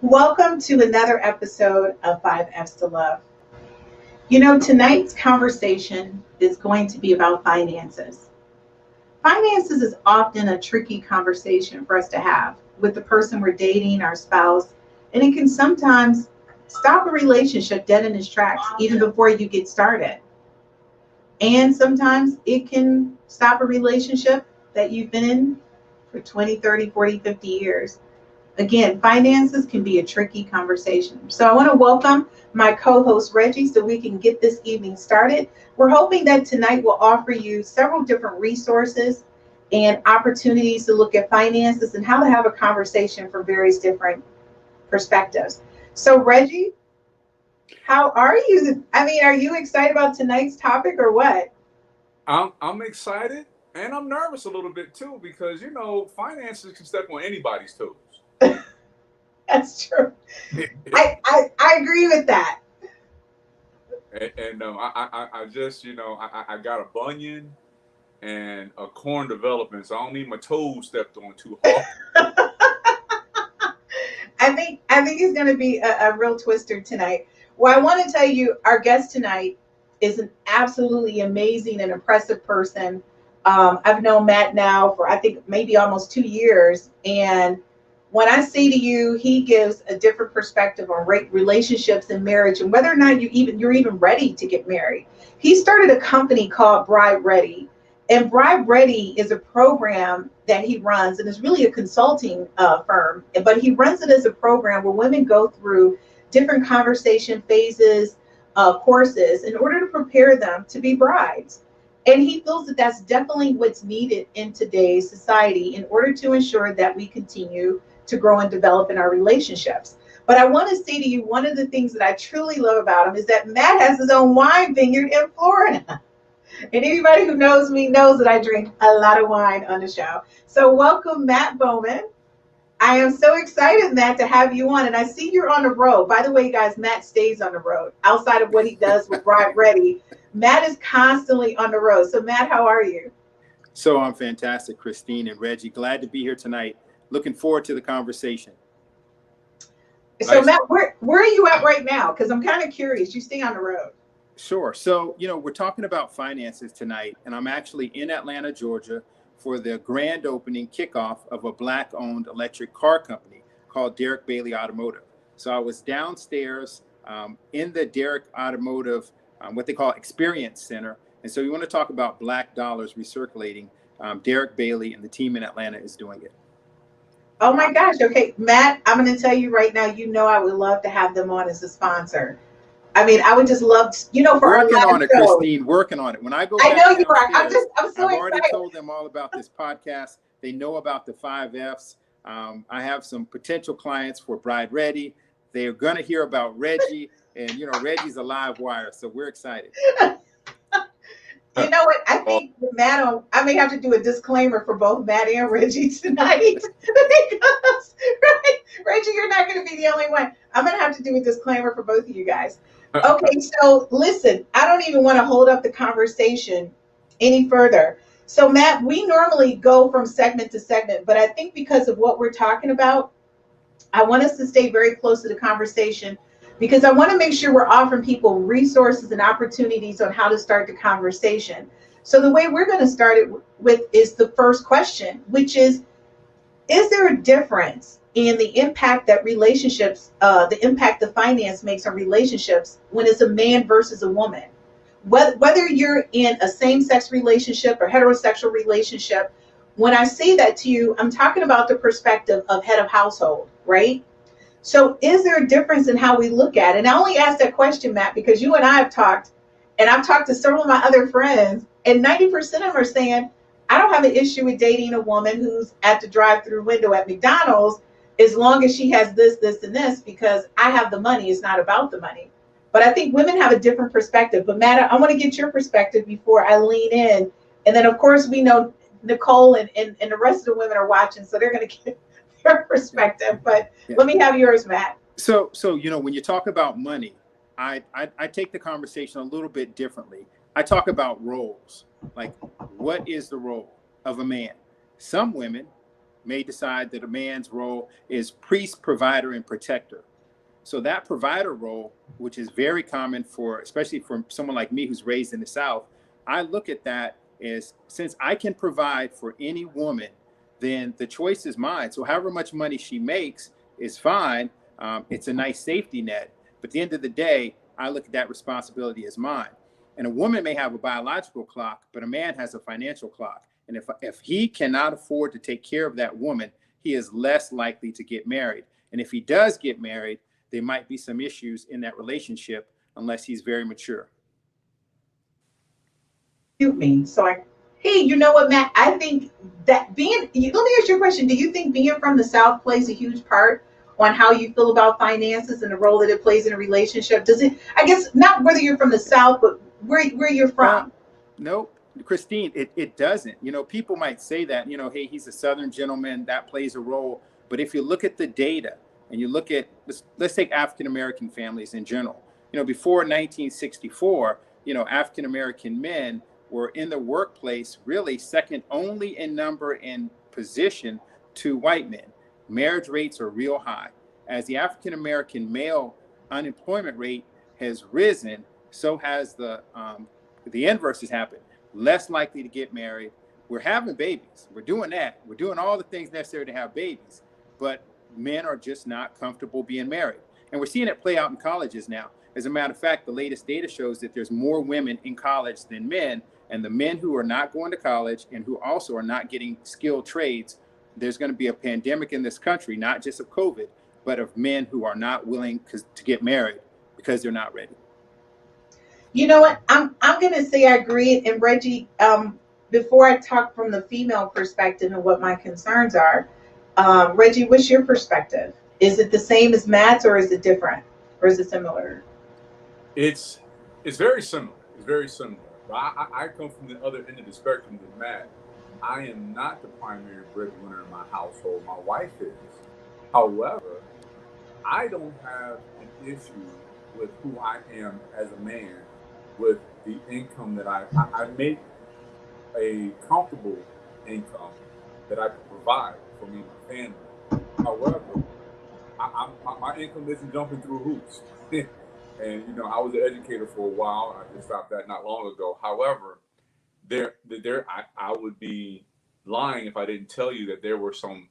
Welcome to another episode of 5F's to Love. Tonight's conversation is going to be about finances. Finances is often a tricky conversation for us to have with the person we're dating, our spouse, and it can sometimes stop a relationship dead in its tracks even before you get started. And sometimes it can stop a relationship that you've been in for 20, 30, 40, 50 years. Again, finances can be a tricky conversation. So I want to welcome my co-host Reggie so we can get this evening started. We're hoping that tonight will offer you several different resources and opportunities to look at finances and how to have a conversation from various different perspectives. So Reggie, how are you? Are you excited about tonight's topic or what? I'm excited and I'm nervous a little bit too because finances can step on anybody's toes. That's true. I agree with that. I just I got a bunion and a corn development, so I don't need my toes stepped on too hard. I think it's going to be a real twister tonight. Well, I want to tell you, our guest tonight is an absolutely amazing and impressive person. I've known Matt now for I think maybe almost 2 years, and when I say to you, he gives a different perspective on relationships and marriage and whether or not you're even ready to get married. He started a company called Bride Ready, and Bride Ready is a program that he runs, and it's really a consulting firm. But he runs it as a program where women go through different conversation phases, courses, in order to prepare them to be brides. And he feels that that's definitely what's needed in today's society in order to ensure that we continue to grow and develop in our relationships. But I want to say to you, one of the things that I truly love about him is that Matt has his own wine vineyard in Florida. And anybody who knows me knows that I drink a lot of wine on the show. So welcome, Matt Bowman. I am so excited, Matt, to have you on. And I see you're on the road. By the way, guys, Matt stays on the road. Outside of what he does with Bride Ready, Matt is constantly on the road. So Matt, how are you? So I'm fantastic, Christine and Reggie. Glad to be here tonight. Looking forward to the conversation. So nice. Matt, where are you at right now? Because I'm kind of curious. You stay on the road. Sure. So, we're talking about finances tonight, and I'm actually in Atlanta, Georgia, for the grand opening kickoff of a Black-owned electric car company called Derek Bailey Automotive. So I was downstairs in the Derek Automotive, what they call Experience Center. And so you want to talk about Black dollars recirculating. Derek Bailey and the team in Atlanta is doing it. Oh my gosh. Okay, Matt, I'm going to tell you right now, I would love to have them on as a sponsor. I would just love, for working our on it, show. Christine, working on it. When I go, I know you are. I'm so I've excited. I've already told them all about this podcast. They know about the 5Fs. I have some potential clients for Bride Ready. They're going to hear about Reggie, and Reggie's a live wire, so we're excited. You know what? I think Matt, I may have to do a disclaimer for both Matt and Reggie tonight because Reggie, you're not going to be the only one. I'm going to have to do a disclaimer for both of you guys. Okay, so listen, I don't even want to hold up the conversation any further. So Matt, we normally go from segment to segment, but I think because of what we're talking about, I want us to stay very close to the conversation because I want to make sure we're offering people resources and opportunities on how to start the conversation. So the way we're going to start it with is the first question, which is there a difference in the impact that relationships, the impact the finance makes on relationships when it's a man versus a woman? Whether you're in a same-sex relationship or heterosexual relationship, when I say that to you, I'm talking about the perspective of head of household, right? So is there a difference in how we look at it? And I only asked that question, Matt, because you and I have talked, and I've talked to several of my other friends, and 90% of them are saying, I don't have an issue with dating a woman who's at the drive-through window at McDonald's as long as she has this, this, and this, because I have the money. It's not about the money. But I think women have a different perspective. But Matt, I want to get your perspective before I lean in. And then, of course, we know Nicole and the rest of the women are watching, so they're going to get their perspective. But let me have yours, Matt. So when you talk about money, I take the conversation a little bit differently. I talk about roles. Like, what is the role of a man? Some women may decide that a man's role is priest, provider, and protector. So that provider role, which is very common for, especially for someone like me who's raised in the South, I look at that as, since I can provide for any woman, then the choice is mine. So however much money she makes is fine. It's a nice safety net. But at the end of the day, I look at that responsibility as mine. And a woman may have a biological clock, but a man has a financial clock. And if he cannot afford to take care of that woman, he is less likely to get married. And if he does get married, there might be some issues in that relationship unless he's very mature. Hey, you know what, Matt? I think that let me ask you a question. Do you think being from the South plays a huge part on how you feel about finances and the role that it plays in a relationship? Does it, I guess, not whether you're from the South, but where you're from? No, Christine, it doesn't. You know, people might say that, you know, hey, he's a Southern gentleman, that plays a role. But if you look at the data and you look at, let's take African-American families in general. You know, before 1964, you know, African-American men were in the workplace really second only in number and position to white men. Marriage rates are real high. As the African-American male unemployment rate has risen, so has the inverse has happened. Less likely to get married. We're having babies. We're doing that. We're doing all the things necessary to have babies, but men are just not comfortable being married. And we're seeing it play out in colleges now. As a matter of fact, the latest data shows that there's more women in college than men, and the men who are not going to college and who also are not getting skilled trades, there's going to be a pandemic in this country, not just of COVID, but of men who are not willing to get married because they're not ready. You know what? I'm going to say I agree. And Reggie, before I talk from the female perspective and what my concerns are, Reggie, what's your perspective? Is it the same as Matt's, or is it different, or is it similar? It's very similar. It's very similar. I come from the other end of the spectrum than Matt. I am not the primary breadwinner in my household. My wife is. However, I don't have an issue with who I am as a man, with the income that I make a comfortable income that I can provide for me and my family. However, my income isn't jumping through hoops. And, you know, I was an educator for a while. I just stopped that not long ago. However, I would be lying if I didn't tell you that there were some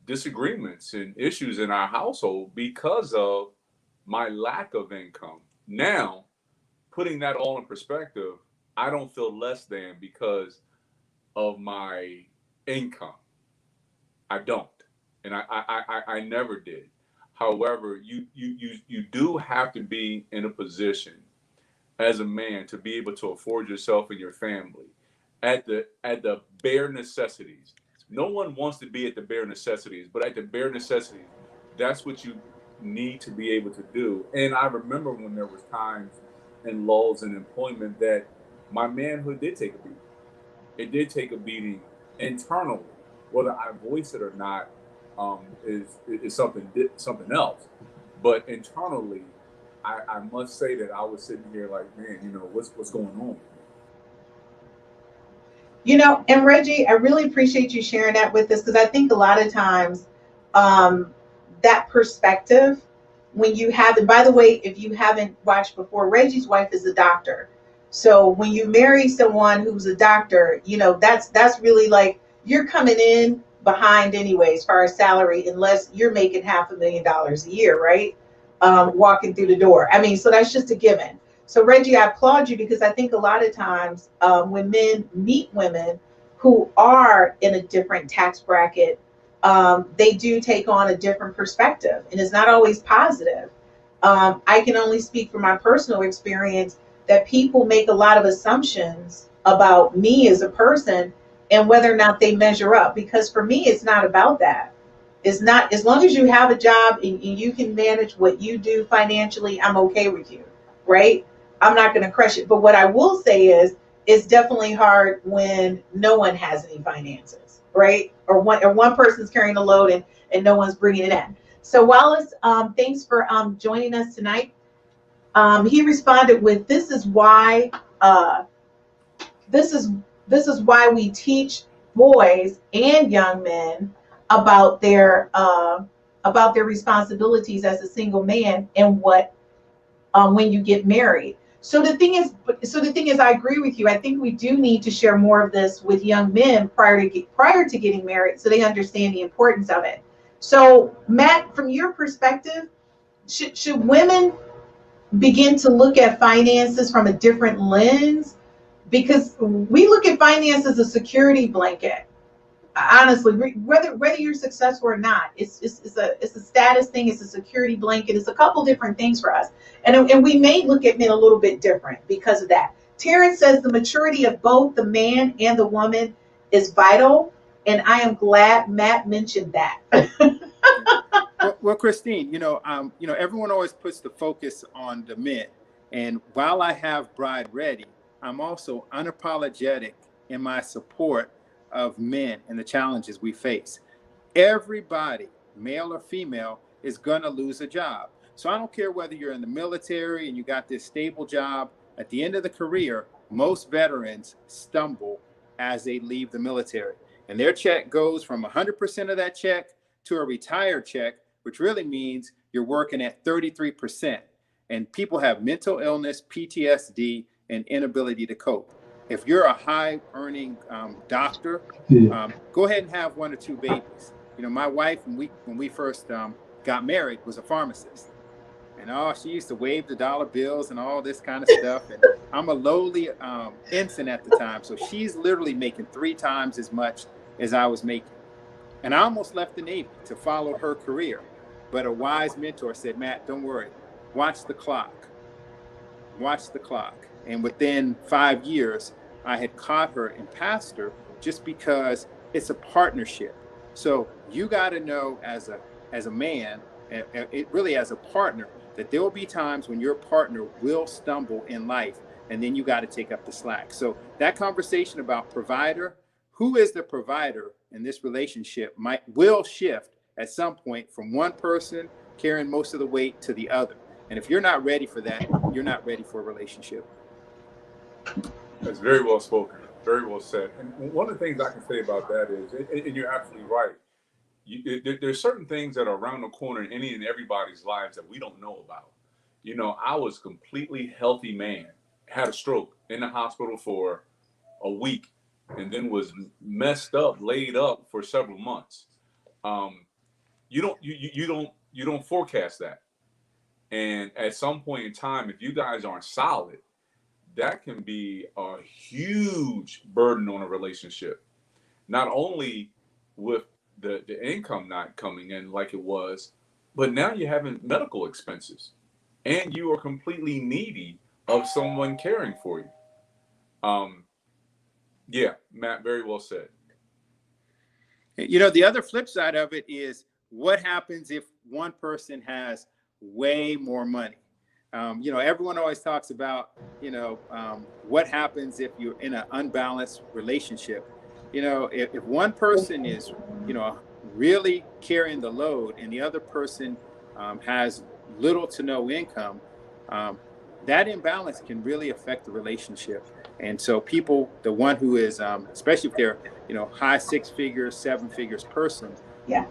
disagreements and issues in our household because of my lack of income. Now, putting that all in perspective, I don't feel less than because of my income. I don't, and I never did. However, you do have to be in a position as a man to be able to afford yourself and your family at the bare necessities. No one wants to be at the bare necessities, but at the bare necessities, that's what you need to be able to do. And I remember when there was times and lulls in employment that my manhood did take a beating. It did take a beating internally. Whether I voice it or not is something else. But internally, I must say that I was sitting here like, man, you know, what's going on? You know, and Reggie, I really appreciate you sharing that with us, because I think a lot of times that perspective, when you have, and by the way, if you haven't watched before, Reggie's wife is a doctor. So when you marry someone who's a doctor, you know, that's really like you're coming in behind anyway as far as salary, unless you're making $500,000 a year, right? Walking through the door. I mean, so that's just a given. So Reggie, I applaud you, because I think a lot of times when men meet women who are in a different tax bracket, they do take on a different perspective, and it's not always positive. I can only speak from my personal experience that people make a lot of assumptions about me as a person and whether or not they measure up. Because for me, it's not about that. It's not, as long as you have a job and you can manage what you do financially, I'm okay with you, right? I'm not going to crush it. But what I will say is, it's definitely hard when no one has any finances, right? Or one person's carrying the load and no one's bringing it in. So Wallace, thanks for joining us tonight. He responded with, this is why we teach boys and young men about their responsibilities as a single man and what when you get married. So the thing is, I agree with you. I think we do need to share more of this with young men prior to getting married, so they understand the importance of it. So, Matt, from your perspective, should women begin to look at finances from a different lens? Because we look at finance as a security blanket. Honestly, whether you're successful or not, it's a status thing, it's a security blanket, it's a couple different things for us, and we may look at men a little bit different because of that. Terrence says the maturity of both the man and the woman is vital, and I am glad Matt mentioned that. Well, Christine, everyone always puts the focus on the men, and while I have Bride Ready, I'm also unapologetic in my support of men and the challenges we face. Everybody, male or female, is gonna lose a job. So I don't care whether you're in the military and you got this stable job. At the end of the career, most veterans stumble as they leave the military, and their check goes from 100% of that check to a retired check, which really means you're working at 33%. And people have mental illness, PTSD, and inability to cope. If you're a high earning doctor, go ahead and have 1 or 2 babies. My wife, when we first got married, was a pharmacist. And she used to wave the dollar bills and all this kind of stuff. And I'm a lowly ensign at the time. So she's literally making 3 times as much as I was making. And I almost left the Navy to follow her career. But a wise mentor said, Matt, don't worry. Watch the clock. Watch the clock. And within 5 years, I had caught her and passed her just because it's a partnership. So you got to know as a man, it really as a partner, that there will be times when your partner will stumble in life, and then you got to take up the slack. So that conversation about provider, who is the provider in this relationship, will shift at some point from one person carrying most of the weight to the other. And if you're not ready for that, you're not ready for a relationship. That's very well spoken, very well said. And one of the things I can say about that is, and you're absolutely right, there's certain things that are around the corner in any and everybody's lives that we don't know about. I was a completely healthy man, had a stroke, in the hospital for a week, and then was messed up, laid up for several months. You don't forecast that. And at some point in time, if you guys aren't solid, that can be a huge burden on a relationship. Not only with the income not coming in like it was, but now you're having medical expenses and you are completely needy of someone caring for you. Yeah, Matt, very well said. The other flip side of it is, what happens if one person has way more money? Everyone always talks about, what happens if you're in an unbalanced relationship. If one person is, really carrying the load and the other person has little to no income, that imbalance can really affect the relationship. And so the one who is, especially if they're, high 6 figures, 7 figures person, Yeah.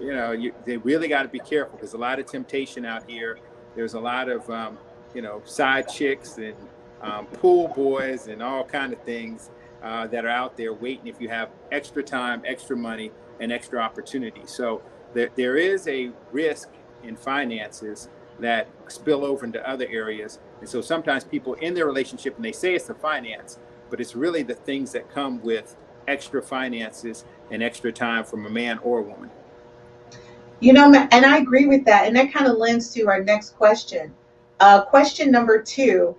They really got to be careful. There's a lot of temptation out here. There's a lot of, side chicks and pool boys and all kind of things that are out there waiting if you have extra time, extra money, and extra opportunity. So there is a risk in finances that spill over into other areas. And so sometimes people in their relationship, and they say it's the finance, but it's really the things that come with extra finances and extra time from a man or a woman. And I agree with that. And that kind of lends to our next question. Question number 2.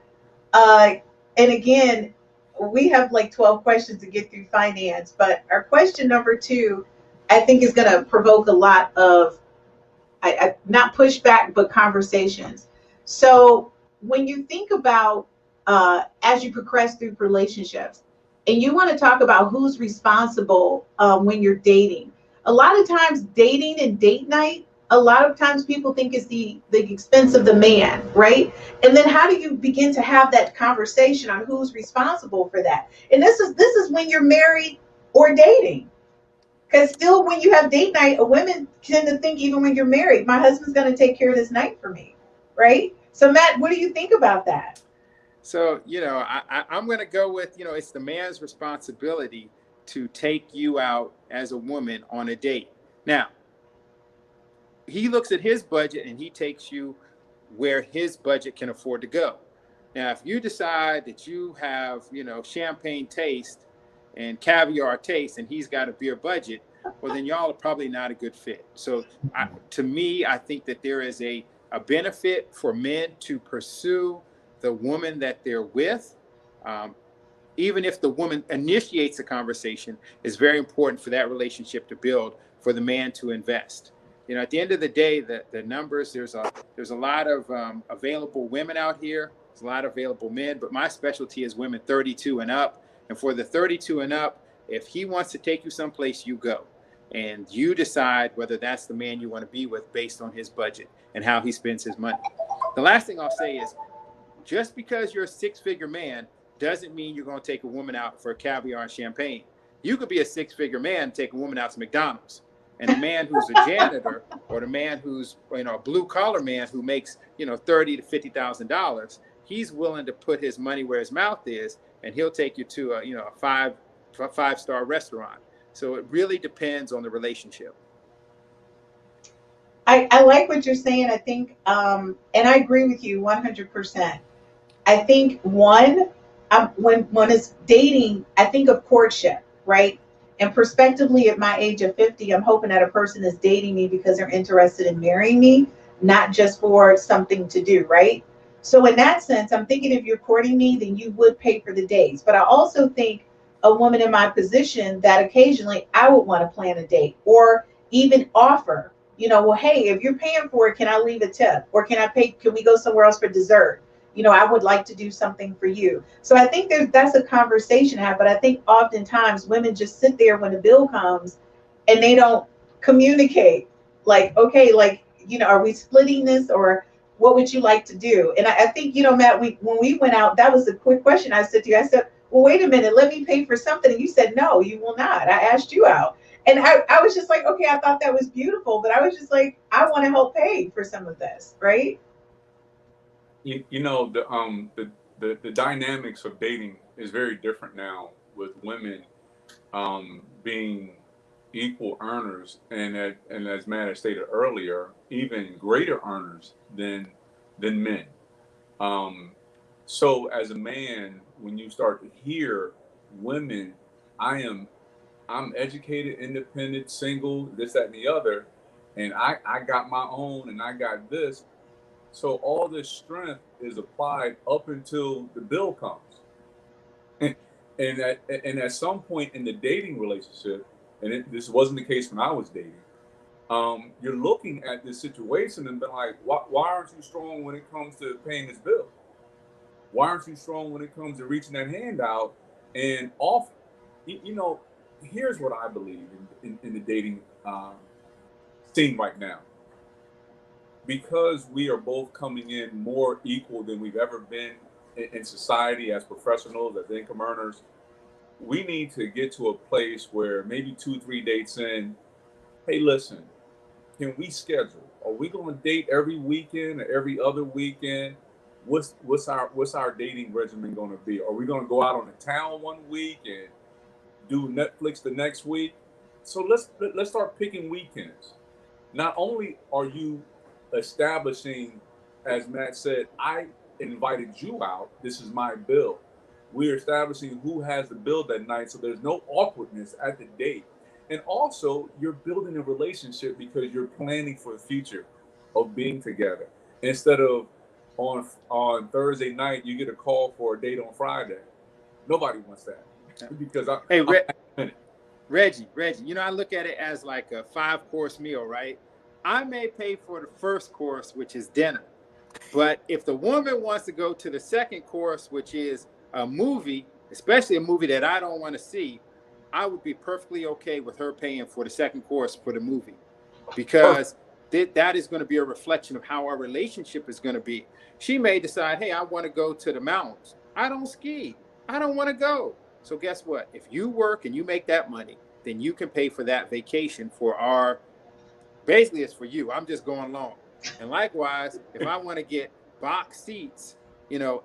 And again, we have like 12 questions to get through finance, but our question number 2, I think, is going to provoke a lot of, not pushback, but conversations. So when you think about, as you progress through relationships, and you want to talk about who's responsible when you're dating, a lot of times dating and date night, a lot of times people think it's the expense of the man, right? And then how do you begin to have that conversation on who's responsible for that? And this is when you're married or dating. Because still, when you have date night, women tend to think, even when you're married, my husband's going to take care of this night for me, right? So, Matt, what do you think about that? So, I'm going to go with, it's the man's responsibility to take you out as a woman on a date. Now, he looks at his budget and he takes you where his budget can afford to go. Now, if you decide that you have, champagne taste and caviar taste and he's got a beer budget, well, then y'all are probably not a good fit. So to me, I think that there is a benefit for men to pursue the woman that they're with. Even if the woman initiates the conversation, it's very important for that relationship to build, for the man to invest. At the end of the day, the numbers, there's a lot of available women out here. There's a lot of available men, but my specialty is women 32 and up. And for the 32 and up, if he wants to take you someplace, you go. And you decide whether that's the man you want to be with based on his budget and how he spends his money. The last thing I'll say is, just because you're a six-figure man doesn't mean you're going to take a woman out for caviar and champagne. You could be a six-figure man and take a woman out to McDonald's. And the man who's a janitor, or the man who's a blue-collar man who makes $30,000 to $50,000, he's willing to put his money where his mouth is, and he'll take you to a five-star restaurant. So it really depends on the relationship. I like what you're saying. I think, and I agree with you 100%. I think when it's dating, I think of courtship, right? And prospectively, at my age of 50, I'm hoping that a person is dating me because they're interested in marrying me, not just for something to do, right? So in that sense, I'm thinking if you're courting me, then you would pay for the dates. But I also think a woman in my position that occasionally I would want to plan a date, or even offer, well, hey, if you're paying for it, can I leave a tip? Or can we go somewhere else for dessert? I would like to do something for you. So I think that's a conversation to have, but I think oftentimes women just sit there when the bill comes and they don't communicate. Like, okay, are we splitting this, or what would you like to do? And I think, Matt, when we went out, that was a quick question I said to you. I said, well, wait a minute, let me pay for something. And you said, no, you will not. I asked you out. And I was just like, okay, I thought that was beautiful, but I was just like, I want to help pay for some of this, right? The dynamics of dating is very different now, with women being equal earners, and as Matt had stated earlier, even greater earners than men. So as a man, when you start to hear women, I'm educated, independent, single, this, that, and the other, and I got my own, and I got this. So all this strength is applied up until the bill comes. and at some point in the dating relationship, and this wasn't the case when I was dating, you're looking at this situation and being like, why aren't you strong when it comes to paying this bill? Why aren't you strong when it comes to reaching that hand out and offer? Here's what I believe in the dating scene right now. Because we are both coming in more equal than we've ever been in society as professionals, as income earners, we need to get to a place where maybe 2-3 dates in, hey, listen, can we schedule? Are we going to date every weekend or every other weekend? What's our dating regimen going to be? Are we going to go out on the town one week and do Netflix the next week? So let's start picking weekends. Not only are you establishing, as Matt said, I invited you out, this is my bill. We're establishing who has the bill that night, so there's no awkwardness at the date. And also, you're building a relationship because you're planning for the future of being together. Instead of on Thursday night, you get a call for a date on Friday. Nobody wants that. Because Reggie, I look at it as like a 5-course meal, right? I may pay for the first course, which is dinner. But if the woman wants to go to the second course, which is a movie, especially a movie that I don't want to see, I would be perfectly okay with her paying for the second course for the movie, because that is going to be a reflection of how our relationship is going to be. She may decide, hey, I want to go to the mountains. I don't ski. I don't want to go. So guess what? If you work and you make that money then you can pay for that vacation for our, basically it's for you. I'm just going along. And likewise, if I want to get box seats,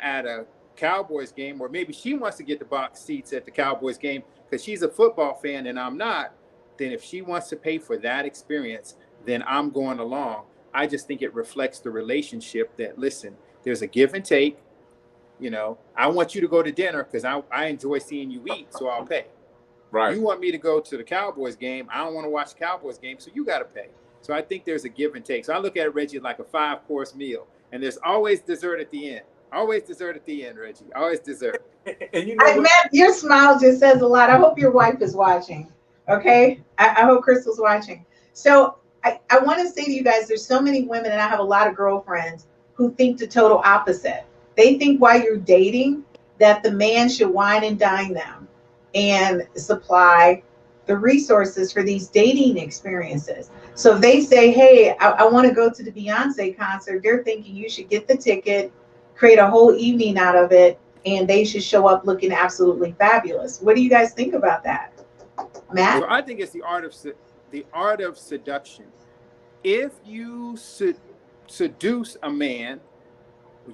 at a Cowboys game, or maybe she wants to get the box seats at the Cowboys game because she's a football fan and I'm not, then if she wants to pay for that experience, then I'm going along. I just think it reflects the relationship that, listen, there's a give and take. I want you to go to dinner because I enjoy seeing you eat, so I'll pay. Right. You want me to go to the Cowboys game. I don't want to watch the Cowboys game, so you got to pay. So I think there's a give and take. So I look at it, Reggie, like a 5-course meal. And there's always dessert at the end. Always dessert at the end, Reggie. Always dessert. And you know Matt, your smile just says a lot. I hope your wife is watching. Okay? I hope Crystal's watching. So I want to say to you guys, there's so many women, and I have a lot of girlfriends who think the total opposite. They think while you're dating that the man should wine and dine them and supply the resources for these dating experiences. So if they say, hey, I want to go to the Beyonce concert, they're thinking you should get the ticket, create a whole evening out of it, and they should show up looking absolutely fabulous. What do you guys think about that? Matt? So I think it's the art of seduction. If you seduce a man,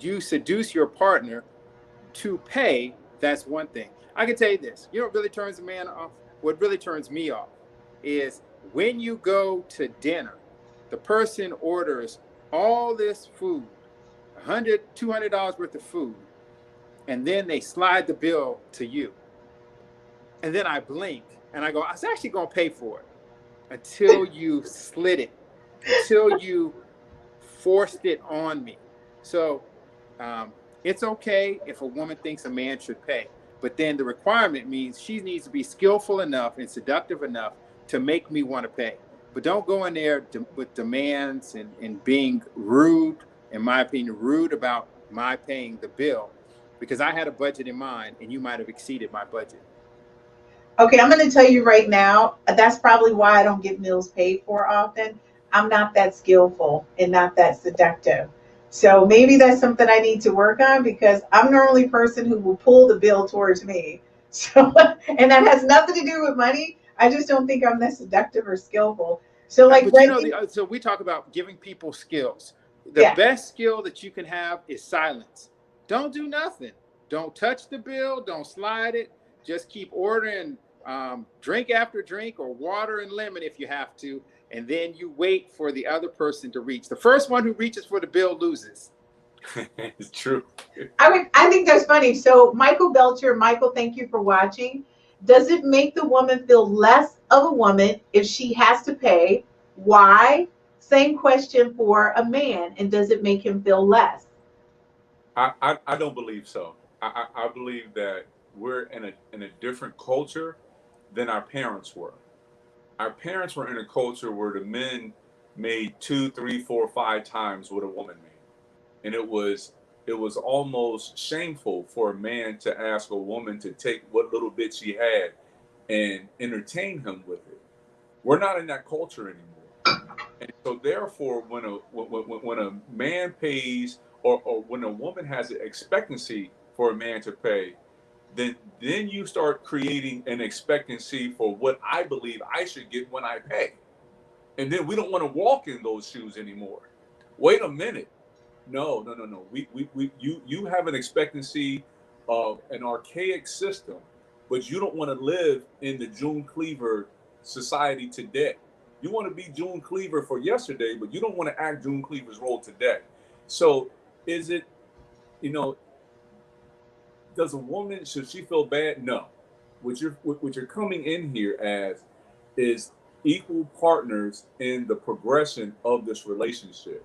you seduce your partner to pay, that's one thing. I can tell you this, what really turns a man off? What really turns me off is when you go to dinner, the person orders all this food, $100, $200 worth of food, and then they slide the bill to you. And then I blink and I go, I was actually going to pay for it until you slid it, until you forced it on me. So it's okay if a woman thinks a man should pay. But then the requirement means she needs to be skillful enough and seductive enough to make me want to pay. But don't go in there with demands and being rude, in my opinion, rude about my paying the bill, because I had a budget in mind and you might have exceeded my budget. Okay, I'm going to tell you right now, that's probably why I don't get meals paid for often. I'm not that skillful and not that seductive. So maybe that's something I need to work on, because I'm the only person who will pull the bill towards me. So, and that has nothing to do with money. I just don't think I'm that seductive or skillful. So like, but so we talk about giving people skills. The best skill that you can have is silence. Don't do nothing. Don't touch the bill. Don't slide it. Just keep ordering drink after drink, or water and lemon if you have to. And then you wait for the other person to reach. The first one who reaches for the bill loses. It's true. I think that's funny. So Michael Belcher, Michael, thank you for watching. Does it make the woman feel less of a woman if she has to pay? Why? Same question for a man. And does it make him feel less? I don't believe so. I believe that we're in a different culture than our parents were. Our parents were in a culture where the men made 2, 3, 4, 5 times what a woman made. And it was almost shameful for a man to ask a woman to take what little bit she had and entertain him with it. We're not in that culture anymore. And so therefore, when a man pays, or when a woman has an expectancy for a man to pay, then you start creating an expectancy for what I believe I should get when I pay. And then we don't want to walk in those shoes anymore. Wait a minute. No. You have an expectancy of an archaic system, but you don't want to live in the June Cleaver society today. You want to be June Cleaver for yesterday, but you don't want to act June Cleaver's role today. So is it, does a woman, should she feel bad? No. What you're coming in here as is equal partners in the progression of this relationship.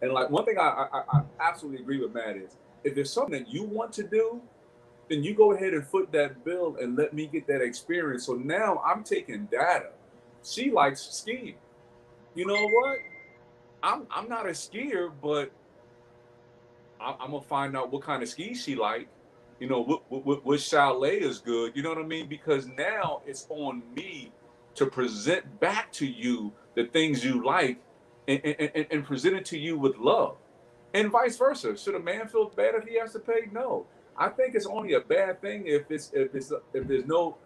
And like one thing I absolutely agree with Matt is, if there's something that you want to do, then you go ahead and foot that bill and let me get that experience. So now I'm taking data. She likes skiing. You know what? I'm not a skier, but I'm gonna find out what kind of skis she like. What chalet is good. You know what I mean? Because now it's on me to present back to you the things you like, and present it to you with love, and vice versa. Should a man feel bad if he has to pay? No. I think it's only a bad thing if there's no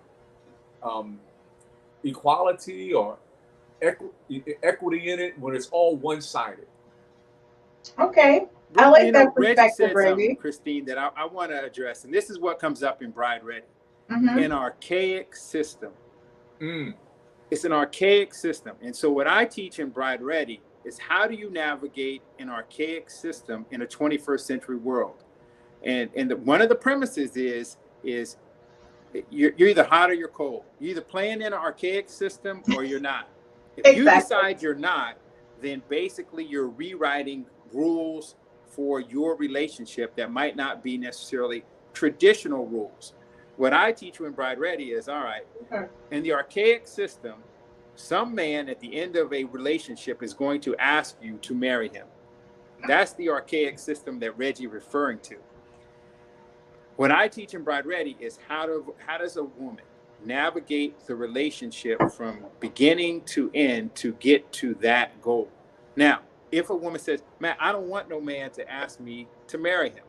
equality or equity in it when it's all one-sided. Okay. I like that Reggie perspective, said something, Reggie. Christine, that I want to address, and this is what comes up in Bride Ready. Mm-hmm. An archaic system. It's an archaic system. And so what I teach in Bride Ready is how do you navigate an archaic system in a 21st century world? And one of the premises is you're either hot or you're cold. You're either playing in an archaic system or you're not. If Exactly. you decide you're not, then basically you're rewriting rules for your relationship that might not be necessarily traditional rules. What I teach you in Bride Ready is, all right, in the archaic system, some man at the end of a relationship is going to ask you to marry him. That's the archaic system that Reggie referring to. What I teach in Bride Ready is how does a woman navigate the relationship from beginning to end to get to that goal. Now, if a woman says, man, I don't want no man to ask me to marry him,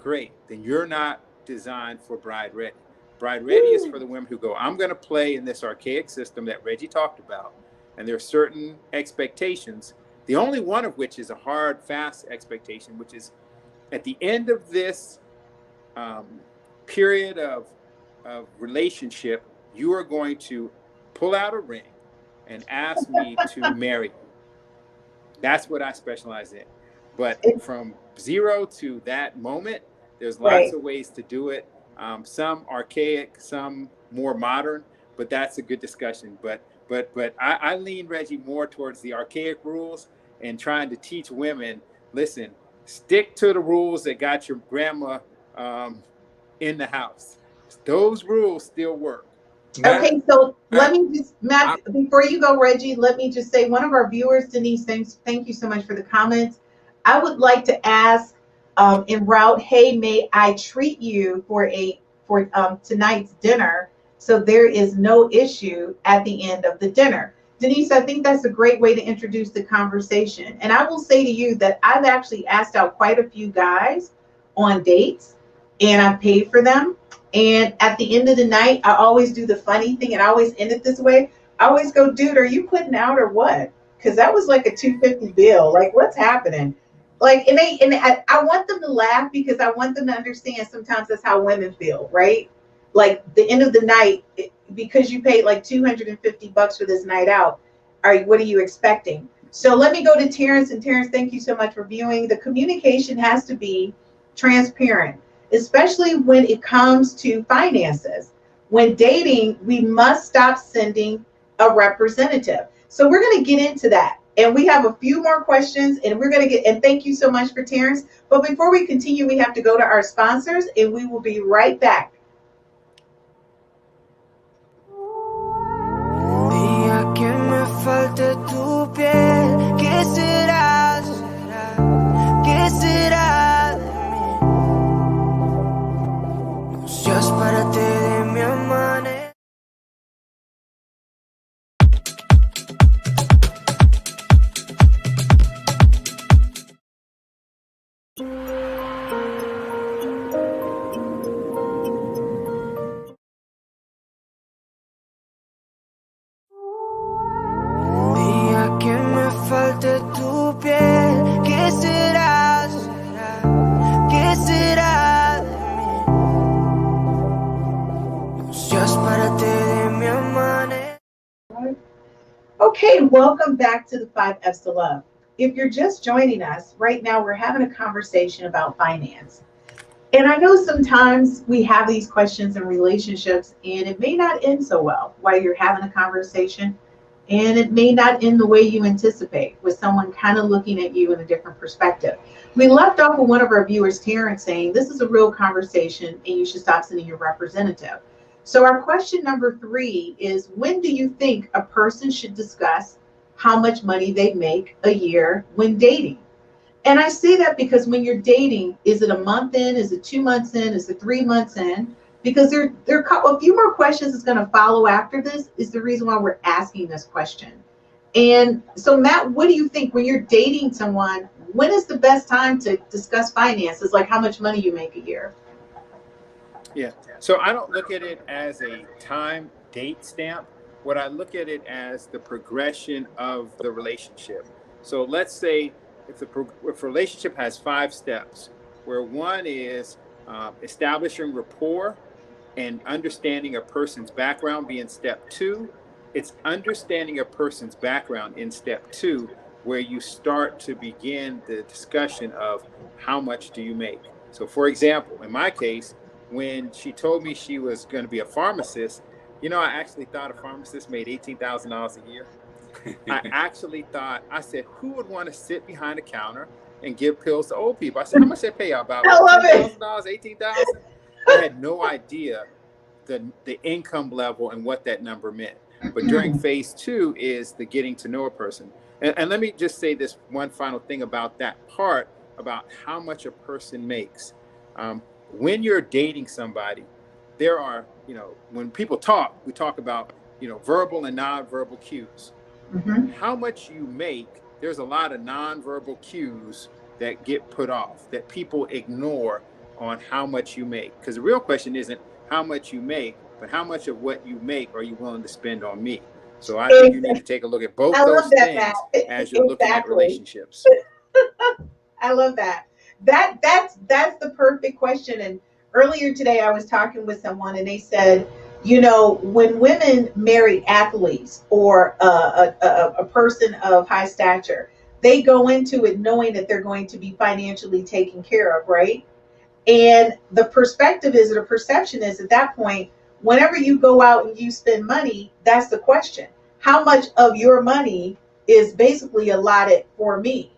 great, then you're not designed for Bride Ready. Bride Ready is for the women who go, I'm going to play in this archaic system that Reggie talked about, and there are certain expectations, the only one of which is a hard, fast expectation, which is at the end of this period of relationship, you are going to pull out a ring and ask me to marry you. That's what I specialize in. But from zero to that moment, there's lots of ways to do it. Some archaic, some more modern, but that's a good discussion. But I lean, Reggie, more towards the archaic rules and trying to teach women, listen, stick to the rules that got your grandma in the house. Those rules still work. Okay, so let me just, Matt, before you go, Reggie, let me just say, one of our viewers, Denise, thank you so much for the comments. I would like to ask en route, hey, may I treat you for tonight's dinner so there is no issue at the end of the dinner? Denise, I think that's a great way to introduce the conversation. And I will say to you that I've actually asked out quite a few guys on dates, and I've paid for them. And at the end of the night, I always do the funny thing, and I always end it this way. I always go, dude, are you putting out or what? Because that was like a $250 bill. Like, what's happening? Like, and I want them to laugh because I want them to understand sometimes that's how women feel, right? Like the end of the night, because you paid like $250 for this night out, what are you expecting? So let me go to Terrence. And Terrence, thank you so much for viewing. The communication has to be transparent, especially when it comes to finances. When dating, we must stop sending a representative. So we're going to get into that. And we have a few more questions, and we're going to get, and thank you so much for Terrence. But before we continue, we have to go to our sponsors, and we will be right back. Okay, welcome back to the 5 F's to Love. If you're just joining us, right now we're having a conversation about finance. And I know sometimes we have these questions in relationships, and it may not end so well while you're having a conversation, and it may not end the way you anticipate, with someone kind of looking at you in a different perspective. We left off with one of our viewers, Terrence, saying this is a real conversation and you should stop sending your representative. So our question number 3 is, when do you think a person should discuss how much money they make a year when dating? And I say that because when you're dating, is it a month in? Is it 2 months in? Is it 3 months in? Because there are a few more questions that's going to follow after this, is the reason why we're asking this question. And so, Matt, what do you think when you're dating someone, when is the best time to discuss finances, like how much money you make a year? Yeah. So I don't look at it as a time date stamp. what I look at it as the progression of the relationship. So let's say if if a relationship has 5 steps, where one is establishing rapport and understanding a person's background being step 2, it's understanding a person's background in step 2, where you start to begin the discussion of how much do you make. So for example, in my case, when she told me she was going to be a pharmacist, I actually thought a pharmacist made $18,000 a year. I actually thought, I said, who would want to sit behind a counter and give pills to old people? I said, how much they pay out? About $10,000, $18,000? I had no idea the income level and what that number meant. But during phase 2 is the getting to know a person. And let me just say this one final thing about that part, about how much a person makes. When you're dating somebody, there are, when people talk, we talk about, verbal and nonverbal cues. How much you make, there's a lot of nonverbal cues that get put off, that people ignore on how much you make. Because the real question isn't how much you make, but how much of what you make are you willing to spend on me? So I think you need to take a look at both those things as you're looking at relationships. I love that. That's the perfect question. And earlier today, I was talking with someone, and they said, when women marry athletes or a person of high stature, they go into it knowing that they're going to be financially taken care of, right? And the perspective is, or the perception is, at that point, whenever you go out and you spend money, that's the question. How much of your money is basically allotted for me?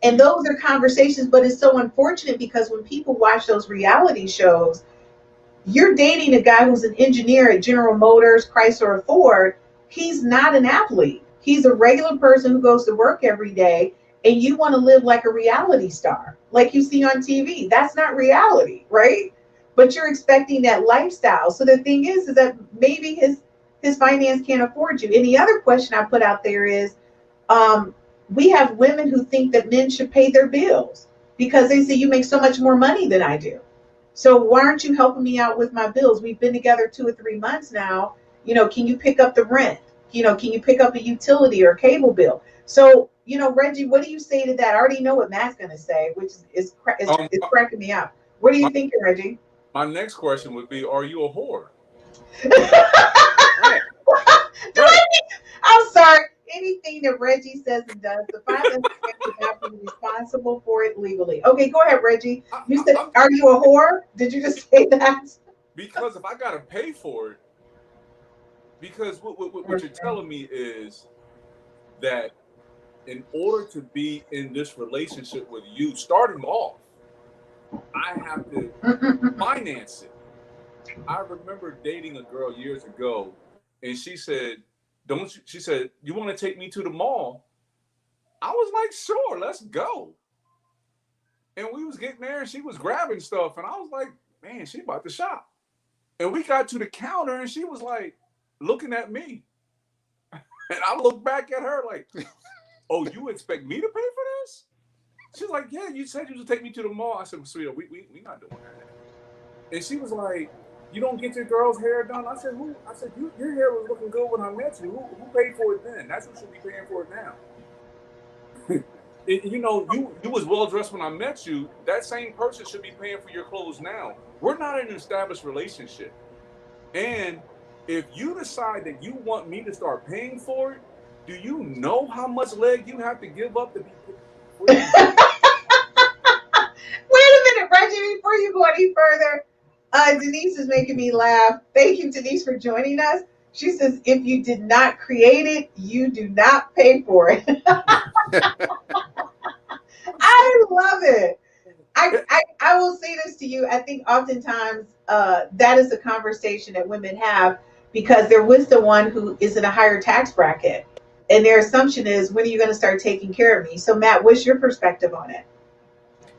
And those are conversations, but it's so unfortunate because when people watch those reality shows, you're dating a guy who's an engineer at General Motors, Chrysler, or Ford. He's not an athlete. He's a regular person who goes to work every day, and you want to live like a reality star, like you see on TV. That's not reality, right? But you're expecting that lifestyle. So the thing is that maybe his finance can't afford you. And the other question I put out there is, we have women who think that men should pay their bills because they say, you make so much more money than I do. So why aren't you helping me out with my bills? We've been together 2 or 3 months now. Can you pick up the rent? Can you pick up a utility or a cable bill? So, Reggie, what do you say to that? I already know what Matt's going to say, which is cracking me up. What are you thinking, Reggie? My next question would be, are you a whore? Right. I'm sorry. Anything that Reggie says and does, the finance would have to be responsible for it legally. Okay, go ahead, Reggie. You said, are you a whore? Did you just say that? Because if I got to pay for it, because what you're telling me is that in order to be in this relationship with you, starting off, I have to finance it. I remember dating a girl years ago, and she said, she said, you want to take me to the mall? I was like, sure, let's go. And we was getting there, and she was grabbing stuff, and I was like, man, she about to shop. And we got to the counter, and she was like, looking at me. And I looked back at her like, oh, you expect me to pay for this? She's like, yeah, you said you would take me to the mall. I said, well, sweetheart, we not doing that. And she was like, you don't get your girl's hair done? I said, who? I said, your hair was looking good when I met you. Who paid for it then? That's who should be paying for it now. You was well dressed when I met you. That same person should be paying for your clothes now. We're not in an established relationship. And if you decide that you want me to start paying for it, do you know how much leg you have to give up to be? Wait a minute, Reggie, before you go any further, Denise is making me laugh. Thank you, Denise, for joining us. She says, if you did not create it, you do not pay for it. I love it. I will say this to you. I think oftentimes that is a conversation that women have because they're with someone who is in a higher tax bracket. And their assumption is, when are you going to start taking care of me? So, Matt, what's your perspective on it?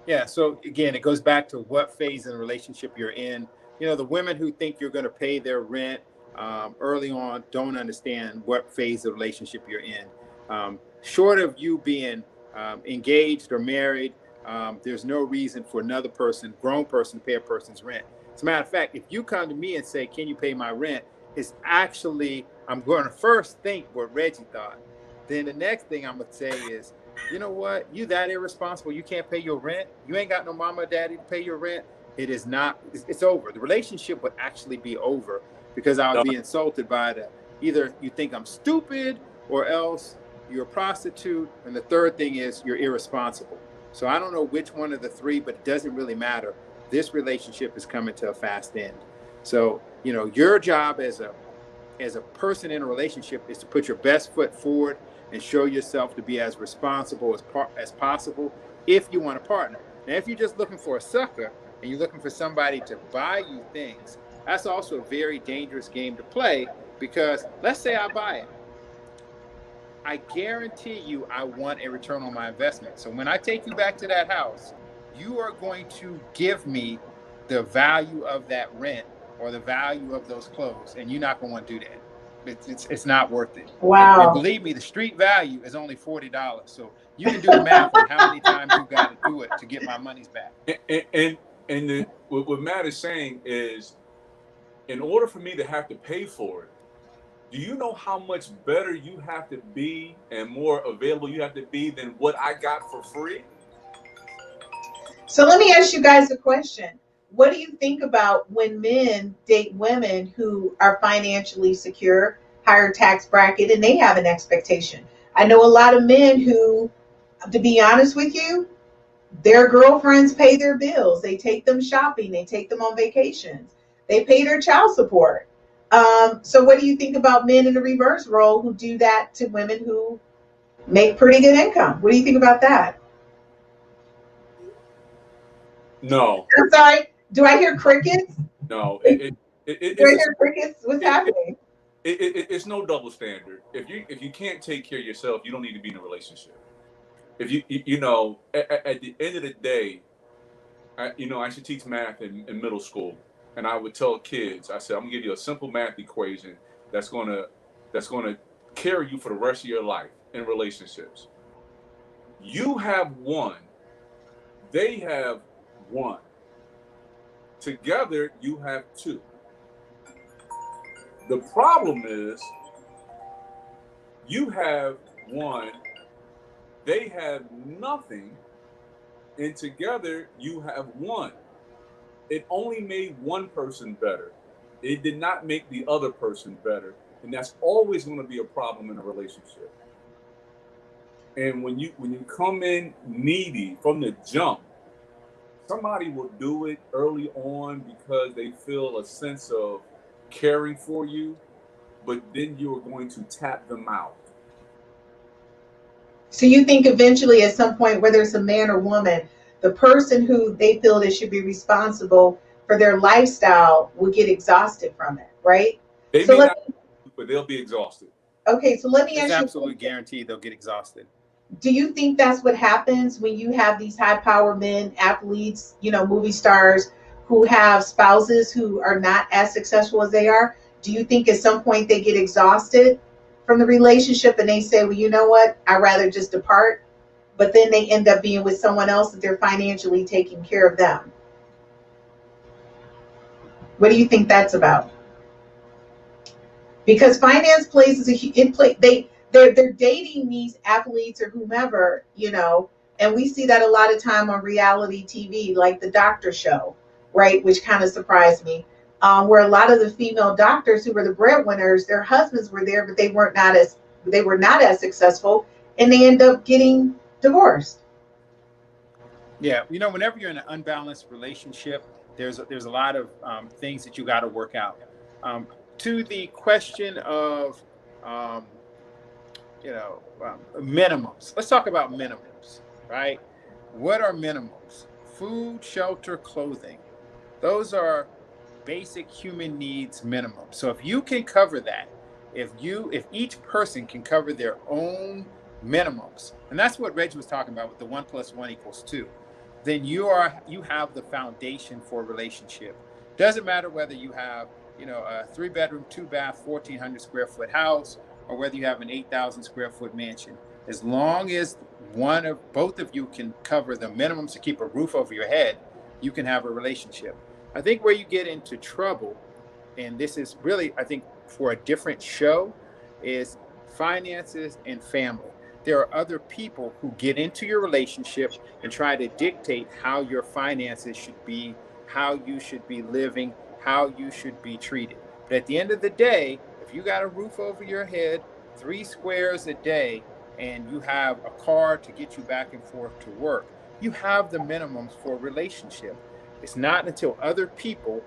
Yeah. So, again, it goes back to what phase in the relationship you're in. The women who think you're going to pay their rent early on don't understand what phase of the relationship you're in. Short of you being engaged or married, there's no reason for another person, grown person, to pay a person's rent. As a matter of fact, if you come to me and say, can you pay my rent? is actually, I'm going to first think what Reggie thought. Then the next thing I'm going to say is, you know what? You that irresponsible. You can't pay your rent. You ain't got no mama or daddy to pay your rent. It is not, it's over. The relationship would actually be over because I would be insulted by either you think I'm stupid or else you're a prostitute. And the third thing is you're irresponsible. So I don't know which one of the three, but it doesn't really matter. This relationship is coming to a fast end. So, your job as a person in a relationship is to put your best foot forward and show yourself to be as responsible as possible if you want a partner. Now, if you're just looking for a sucker and you're looking for somebody to buy you things, that's also a very dangerous game to play because let's say I buy it. I guarantee you I want a return on my investment. So when I take you back to that house, you are going to give me the value of that rent or the value of those clothes, and you're not going to want to do that. It's not worth it. Wow. And believe me, the street value is only $40. So you can do the math on how many times you got to do it to get my money's back. What Matt is saying is, in order for me to have to pay for it, do you know how much better you have to be and more available you have to be than what I got for free? So let me ask you guys a question. What do you think about when men date women who are financially secure, higher tax bracket, and they have an expectation? I know a lot of men who, to be honest with you, their girlfriends pay their bills. They take them shopping. They take them on vacations. They pay their child support. So what do you think about men in the reverse role who do that to women who make pretty good income? What do you think about that? No. I'm sorry. Do I hear crickets? No. Do I hear crickets? What's happening? It's no double standard. If you can't take care of yourself, you don't need to be in a relationship. If at the end of the day, I used to teach math in middle school, and I would tell kids, I said, I'm gonna give you a simple math equation that's gonna carry you for the rest of your life in relationships. You have one, they have one. Together, you have two. The problem is you have one, they have nothing, and together you have one. It only made one person better. It did not make the other person better. And that's always going to be a problem in a relationship. And when you come in needy from the jump, somebody will do it early on because they feel a sense of caring for you, but then you're going to tap them out. So you think eventually at some point, whether it's a man or woman, the person who they feel they should be responsible for their lifestyle will get exhausted from it, right? They may not, but they'll be exhausted. Okay, so let me ask you. It's absolutely guaranteed they'll get exhausted. Do you think that's what happens when you have these high power men, athletes, movie stars who have spouses who are not as successful as they are? Do you think at some point they get exhausted from the relationship and they say, well, you know what? I'd rather just depart. But then they end up being with someone else that they're financially taking care of them. What do you think that's about? Because finance plays they're dating these athletes or whomever, and we see that a lot of time on reality TV, like the doctor show, right? Which kind of surprised me, where a lot of the female doctors who were the breadwinners, their husbands were there, but they were not as successful, and they end up getting divorced. Yeah, whenever you're in an unbalanced relationship, there's a lot of things that you got to work out. To the question of minimums. Let's talk about minimums, right? What are minimums? Food, shelter, clothing. Those are basic human needs minimum. So if you can cover that, if each person can cover their own minimums, and that's what Reggie was talking about with the 1 + 1 = 2, then you have the foundation for a relationship. Doesn't matter whether you have a 3-bedroom, 2-bath, 1,400 square foot house, or whether you have an 8,000 square foot mansion. As long as both of you can cover the minimums to keep a roof over your head, you can have a relationship. I think where you get into trouble, and this is really, I think, for a different show is finances and family. There are other people who get into your relationship and try to dictate how your finances should be, how you should be living, how you should be treated. But at the end of the day, if you got a roof over your head, 3 squares a day, and you have a car to get you back and forth to work, you have the minimums for a relationship. It's not until other people,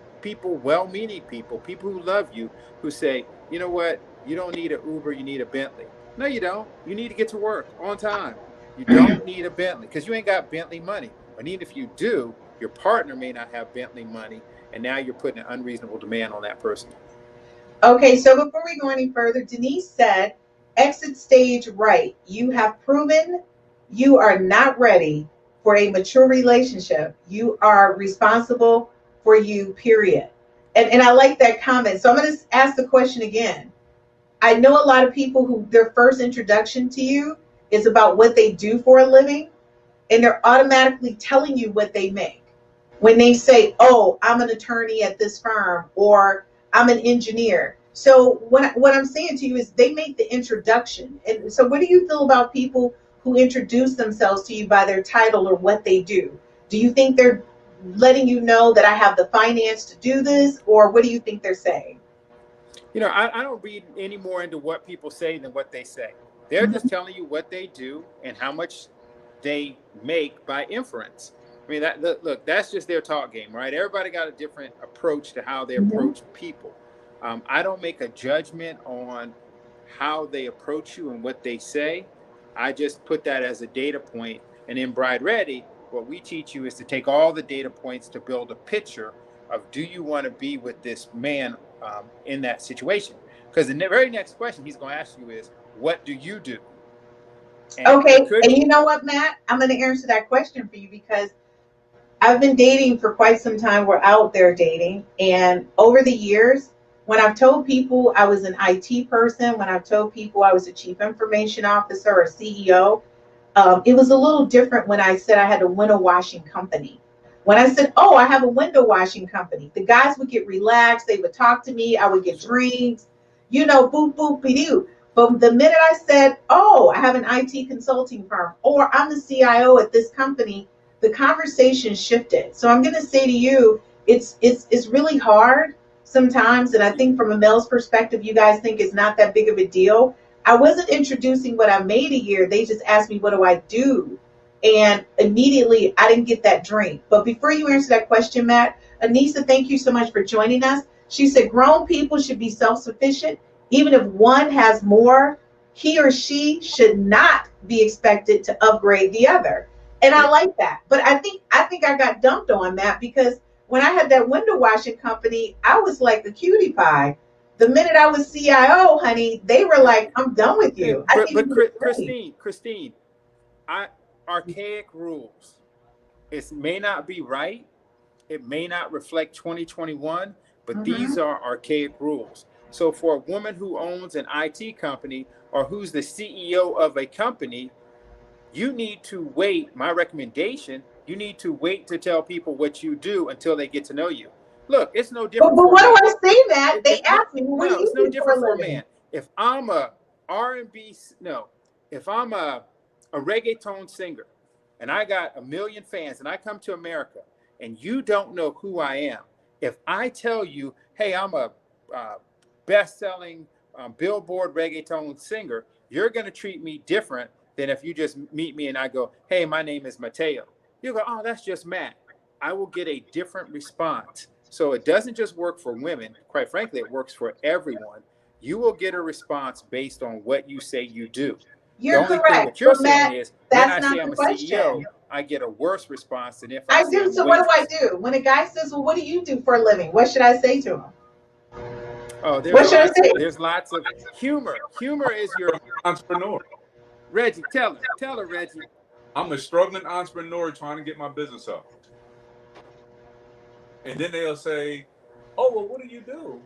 well-meaning people who love you, who say, you know what, you don't need an Uber, you need a Bentley. No, you don't. You need to get to work on time. You don't need a Bentley because you ain't got Bentley money. But even if you do, your partner may not have Bentley money, and now you're putting an unreasonable demand on that person. Okay, so before we go any further, Denise said, exit stage right. You have proven you are not ready for a mature relationship. You are responsible for you, period. And I like that comment. So I'm going to ask the question again. I know a lot of people who their first introduction to you is about what they do for a living, and they're automatically telling you what they make. When they say, oh, I'm an attorney at this firm, or I'm an engineer. So what I'm saying to you is they make the introduction. And so what do you feel about people who introduce themselves to you by their title or what they do? Do you think they're letting you know that I have the finance to do this, or what do you think they're saying? You know, I don't read any more into what people say than what they say. They're just telling you what they do and how much they make by inference. I mean, look, that's just their talk game, right? Everybody got a different approach to how they approach people. I don't make a judgment on how they approach you and what they say. I just put that as a data point. And in Bride Ready, what we teach you is to take all the data points to build a picture of, do you want to be with this man in that situation? Because the very next question he's going to ask you is, what do you do? And okay, and you know what, Matt? I'm going to answer that question for you because I've been dating for quite some time. We're out there dating. And over the years, when I've told people I was an IT person, when I've told people I was a chief information officer or CEO, it was a little different when I said I had a window washing company. When I said, oh, I have a window washing company, the guys would get relaxed. They would talk to me. I would get drinks, you know, boop, boop, be-doo. But the minute I said, oh, I have an IT consulting firm, or I'm the CIO at this company, the conversation shifted. So I'm going to say to you, it's really hard sometimes. And I think from a male's perspective, you guys think it's not that big of a deal. I wasn't introducing what I made a year. They just asked me, what do I do? And immediately I didn't get that drink. But before you answer that question, Matt, Anissa, thank you so much for joining us. She said grown people should be self-sufficient. Even if one has more, he or she should not be expected to upgrade the other. And I like that. But I think I got dumped on that because when I had that window washing company, I was like the cutie pie. The minute I was CIO, honey, they were like, I'm done with you. But Christine, archaic rules. It may not be right. It may not reflect 2021, but these are archaic rules. So for a woman who owns an IT company or who's the CEO of a company, you need to wait. My recommendation, you need to wait to tell people what you do until they get to know you. Look, it's no different. But what do I say, Matt? They ask me, what do you do? It's no different for a living? man. If I'm a R&B, if I'm a reggaeton singer and I got 1 million fans and I come to America and you don't know who I am, if I tell you, hey, I'm a best-selling Billboard reggaeton singer, you're going to treat me different than if you just meet me and I go, hey, my name is Mateo. You go, oh, that's just Matt. I will get a different response. So it doesn't just work for women. Quite frankly, it works for everyone. You will get a response based on what you say you do. You're the only correct. thing that you're but saying Matt, is, that's when I not say the I'm a question. CEO, I get a worse response than if I say do. I'm So a what do I waitress. do? When a guy says, well, what do you do for a living? What should I say to him? Oh, What should I say? There's lots of humor. Humor is your entrepreneur. Reggie, tell her, Reggie. I'm a struggling entrepreneur trying to get my business up. And then they'll say, oh, well, what do you do?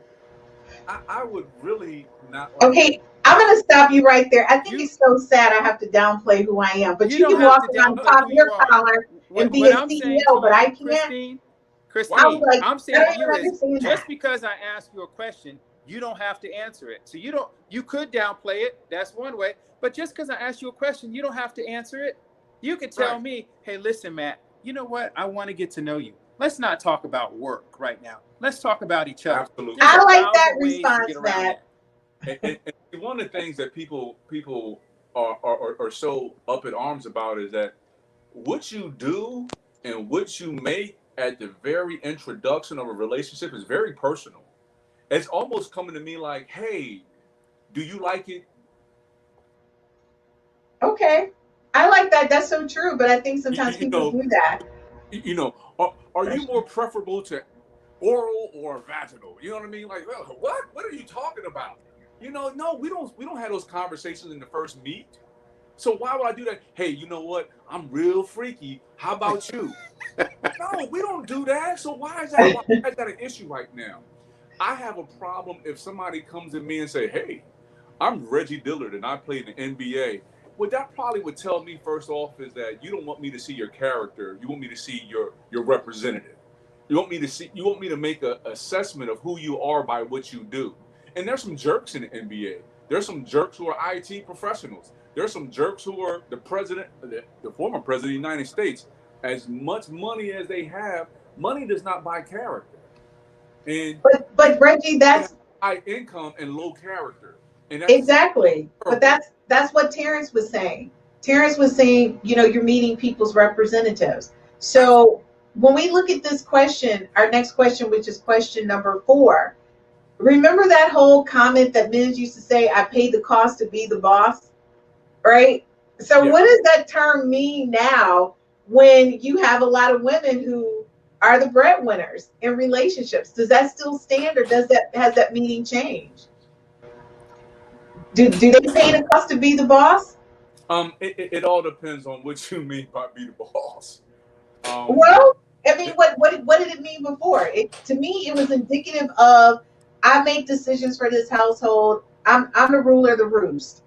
I would really not like Okay, I'm going to stop you right there. I think it's so sad I have to downplay who I am. But you can walk around top of your collar and be a CEO, but I can't. Christine, I was like, I'm saying to you is, understand just that. because I ask you a question you don't have to answer it. So you could downplay it. That's one way. But just because I asked you a question, you don't have to answer it. You could tell me, hey, listen, Matt, you know what? I want to get to know you. Let's not talk about work right now. Let's talk about each other. Absolutely. I like that response, Matt. And one of the things that people are so up in arms about is that what you do and what you make at the very introduction of a relationship is very personal. It's almost coming to me like, hey, do you like it? Okay. I like that. That's so true. But I think sometimes people do that. Are you more preferable to oral or vaginal? You know what I mean? Like, well, what are you talking about? No, we don't have those conversations in the first meet. So why would I do that? Hey, you know what? I'm real freaky. How about you? No, we don't do that. So why is that an issue right now? I have a problem if somebody comes to me and say, hey, I'm Reggie Dillard and I play in the NBA. What that probably would tell me first off is that you don't want me to see your character. You want me to see your representative. You want me to make an assessment of who you are by what you do. And there's some jerks in the NBA. There's some jerks who are IT professionals. There's some jerks who are the president, the former president of the United States. As much money as they have, money does not buy character. And but Reggie, that's high income and low character. And exactly. But that's what Terrence was saying. Terrence was saying, you're meeting people's representatives. So when we look at this question, our next question, which is question number 4, remember that whole comment that men used to say, I paid the cost to be the boss, right? So What does that term mean now when you have a lot of women who are the breadwinners in relationships? Does that still stand, or has that meaning changed? Do they pay the cost to be the boss? It all depends on what you mean by be the boss. Well, I mean, what did it mean before? To me, it was indicative of I make decisions for this household. I'm the ruler of the roost.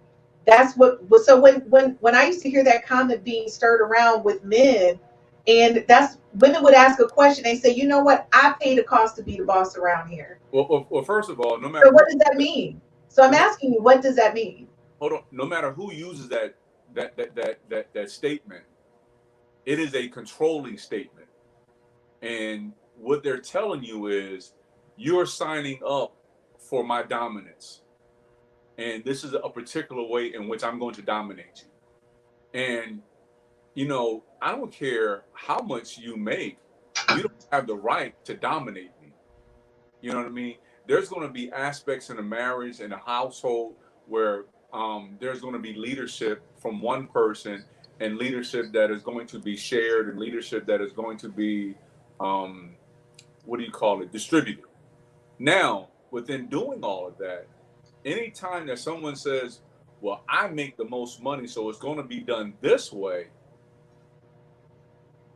That's what. So when I used to hear that comment being stirred around with men, and that's women would ask a question. They say, you know what? I pay the cost to be the boss around here. Well, first of all, no matter. So what does that mean? So I'm asking you, what does that mean? Hold on. No matter who uses that statement, it is a controlling statement. And what they're telling you is you're signing up for my dominance. And this is a particular way in which I'm going to dominate you. And, I don't care how much you make, you don't have the right to dominate me. You know what I mean? There's going to be aspects in a marriage, in a household, where there's going to be leadership from one person and leadership that is going to be shared and leadership that is going to be, distributed. Now, within doing all of that, anytime that someone says, well, I make the most money, so it's going to be done this way,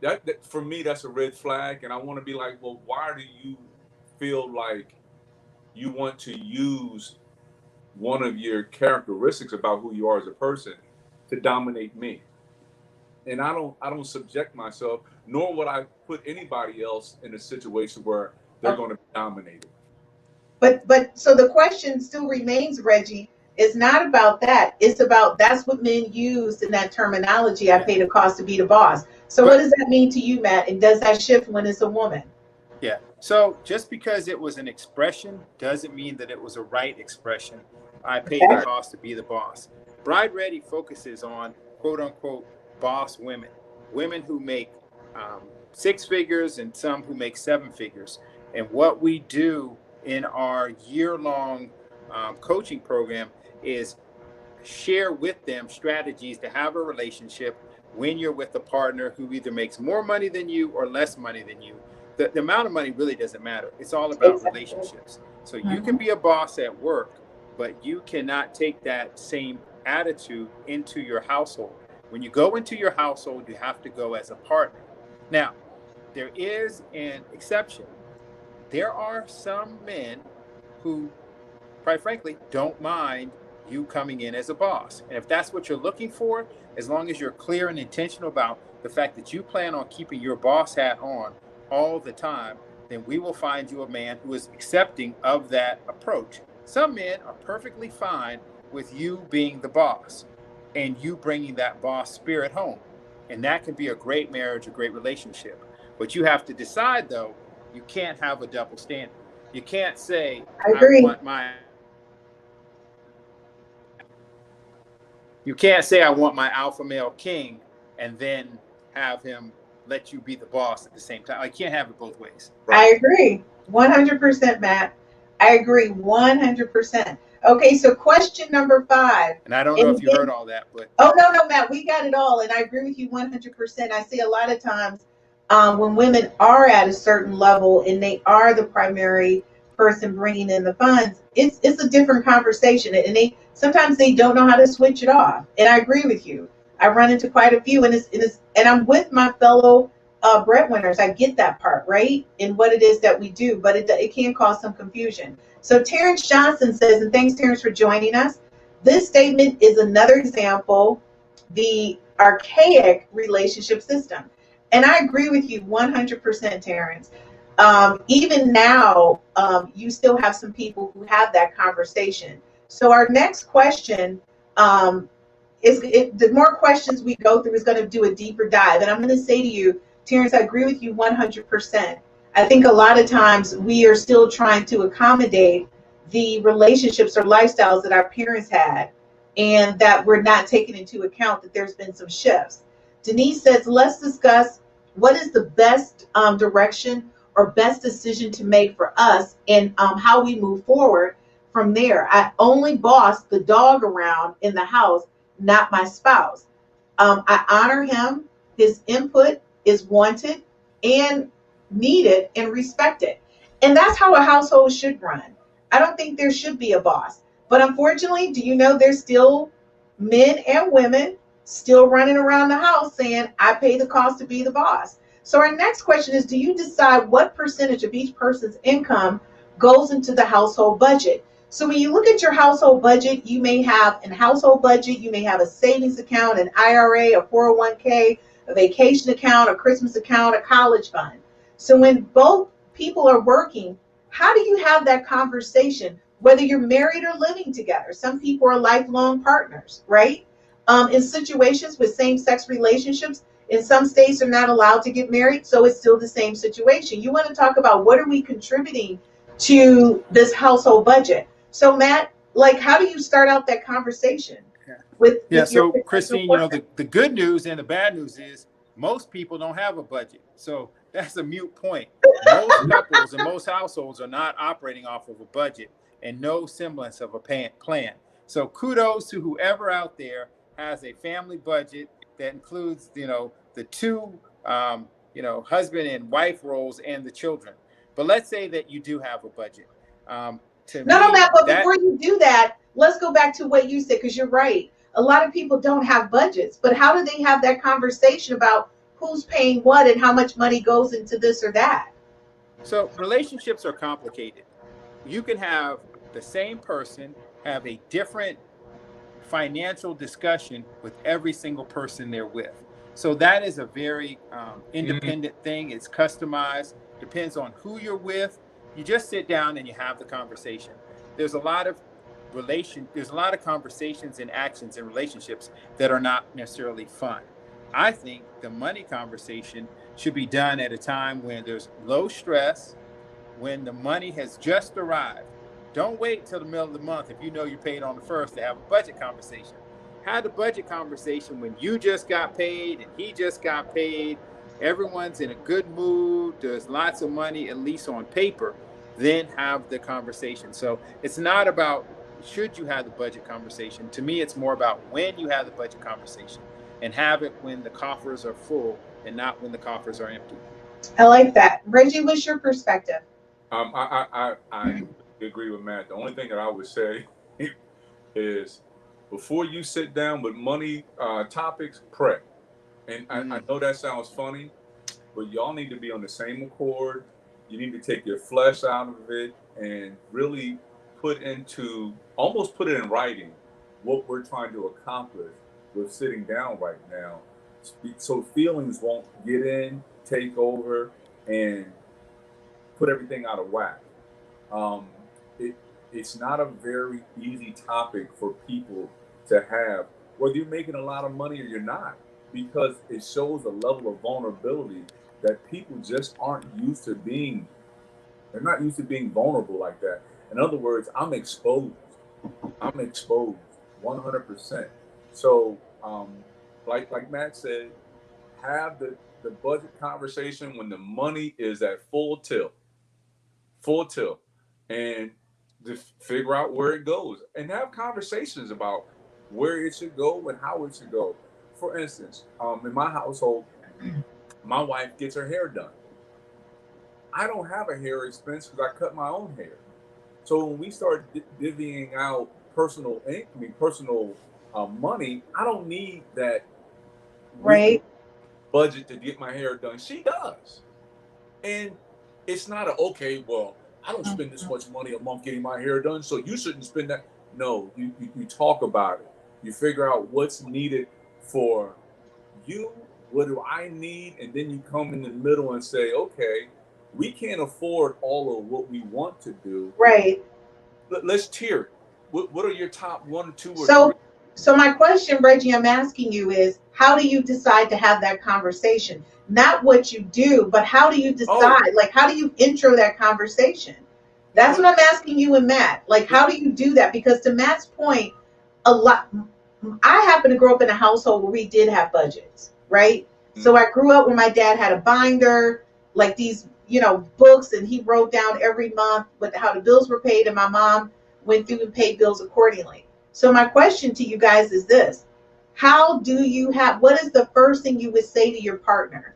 that for me, that's a red flag. And I want to be like, well, why do you feel like you want to use one of your characteristics about who you are as a person to dominate me? And I don't subject myself, nor would I put anybody else in a situation where they're going to be dominated. But so the question still remains, Reggie, it's not about that. It's about that's what men use in that terminology. I pay the cost to be the boss. So what does that mean to you, Matt? And does that shift when it's a woman? Yeah. So just because it was an expression doesn't mean that it was a right expression. I pay the cost to be the boss. Bride Ready focuses on quote unquote boss women, women who make 6 figures and some who make 7 figures. And what we do in our year-long coaching program is share with them strategies to have a relationship when you're with a partner who either makes more money than you or less money than you. The amount of money really doesn't matter. It's all about relationships. So you can be a boss at work, but you cannot take that same attitude into your household. When you go into your household, you have to go as a partner. Now, there is an exception. There are some men who, quite frankly, don't mind you coming in as a boss. And if that's what you're looking for, as long as you're clear and intentional about the fact that you plan on keeping your boss hat on all the time, then we will find you a man who is accepting of that approach. Some men are perfectly fine with you being the boss and you bringing that boss spirit home. And that can be a great marriage, a great relationship. But you have to decide, though, you can't have a double standard. You can't say, I I agree. want my you can't say I want my alpha male king and then have him let you be the boss at the same time. I can't have it both ways. I Right. agree. 100%, Matt. I agree 100%. Okay, so question number 5. And I don't know And if you heard again, all that, but oh, no, no, Matt, we got it all. And I agree with you 100%. I see a lot of times when women are at a certain level and they are the primary person bringing in the funds, it's a different conversation. And sometimes they don't know how to switch it off. And I agree with you. I run into quite a few, and I'm with my fellow breadwinners. I get that part, right? And what it is that we do, but it can cause some confusion. So Terrence Johnson says, and thanks, Terrence, for joining us. This statement is another example, the archaic relationship system. And I agree with you 100%, Terrence. Even now, you still have some people who have that conversation. So our next question the more questions we go through is going to do a deeper dive. And I'm going to say to you, Terrence, I agree with you 100%. I think a lot of times we are still trying to accommodate the relationships or lifestyles that our parents had, and that we're not taking into account that there's been some shifts. Denise says, let's discuss what is the best direction or best decision to make for us, and how we move forward from there. I only boss the dog around in the house, not my spouse. I honor him. His input is wanted and needed and respected. And that's how a household should run. I don't think there should be a boss. But unfortunately, do you know there's still men and women still running around the house saying, I pay the cost to be the boss? So our next question is, do you decide what percentage of each person's income goes into the household budget? So when you look at your household budget, you may have a household budget, you may have a savings account, an IRA, a 401k, a vacation account, a Christmas account, a college fund. So when both people are working, how do you have that conversation, whether you're married or living together? Some people are lifelong partners, right? In situations with same-sex relationships, in some states they're not allowed to get married, so it's still the same situation. You want to talk about what are we contributing to this household budget? So Matt, like, how do you start out that conversation with your so potential Christine, partner? the good news and the bad news is most people don't have a budget. So that's a mute point. Most couples and most households are not operating off of a budget and no semblance of a plan. So kudos to whoever out there has a family budget that includes, the two, husband and wife roles and the children. But let's say that you do have a budget. To No, me, Matt, but that before you do that, let's go back to what you said, because you're right. A lot of people don't have budgets, but how do they have that conversation about who's paying what and how much money goes into this or that? So relationships are complicated. You can have the same person have a different financial discussion with every single person they're with. So that is a very independent thing. It's customized, depends on who you're with. You just sit down and you have the conversation. There's a lot of there's a lot of conversations and actions in relationships that are not necessarily fun. I think the money conversation should be done at a time when there's low stress, when the money has just arrived. Don't wait till the middle of the month if you know you paid on the first to have a budget conversation. Have the budget conversation when you just got paid and he just got paid. Everyone's in a good mood. There's lots of money, at least on paper. Then have the conversation. So it's not about should you have the budget conversation. To me, it's more about when you have the budget conversation, and have it when the coffers are full and not when the coffers are empty. I like that. Reggie, what's your perspective? I agree with Matt. The only thing that I would say is before you sit down with money topics, pray. And I know that sounds funny, but y'all need to be on the same accord. You need to take your flesh out of it and really almost put it in writing what we're trying to accomplish with sitting down right now. So feelings won't get in, take over, and put everything out of whack. Um, it, it's not a very easy topic for people to have, whether you're making a lot of money or you're not, because it shows a level of vulnerability that people just aren't used to being. They're not used to being vulnerable like that. In other words, I'm exposed. I'm exposed 100%. So, like Matt said, have the budget conversation when the money is at full tilt, and just figure out where it goes and have conversations about where it should go and how it should go. For instance, in my household, my wife gets her hair done. I don't have a hair expense because I cut my own hair. So when we start divvying out personal money, I don't need that Right. budget to get my hair done. She does. And it's not okay, well, I don't spend this much money a month getting my hair done, so you shouldn't spend that. No, you talk about it. You figure out what's needed for you, what do I need, and then you come in the middle and say, okay, we can't afford all of what we want to do. Right. Let's tier it. What are your top 1, 2, or 3? So my question, Reggie, I'm asking you is, how do you decide to have that conversation? Not what you do, but how do you decide? Like, how do you intro that conversation? That's what I'm asking you and Matt. Like, how do you do that? Because to Matt's point, I happen to grow up in a household where we did have budgets, right? Mm-hmm. So I grew up where my dad had a binder, like these, books, and he wrote down every month how the bills were paid, and my mom went through and paid bills accordingly. So my question to you guys is this: what is the first thing you would say to your partner?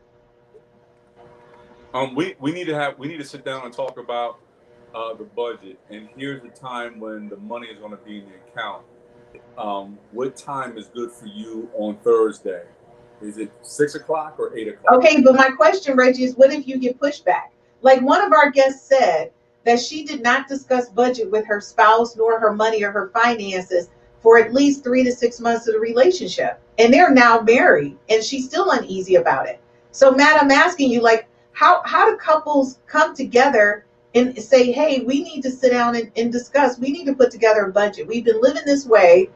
We need to sit down and talk about the budget, and here's the time when the money is going to be in the account. What time is good for you on Thursday? Is it 6 o'clock or 8 o'clock? Okay, but my question, Reggie, is what if you get pushback? Like one of our guests said that she did not discuss budget with her spouse, nor her money or her finances, for at least 3 to 6 months of the relationship. And they're now married, and she's still uneasy about it. So Matt, I'm asking you, like, how do couples come together and say, hey, we need to sit down and discuss, we need to put together a budget. We've been living this way,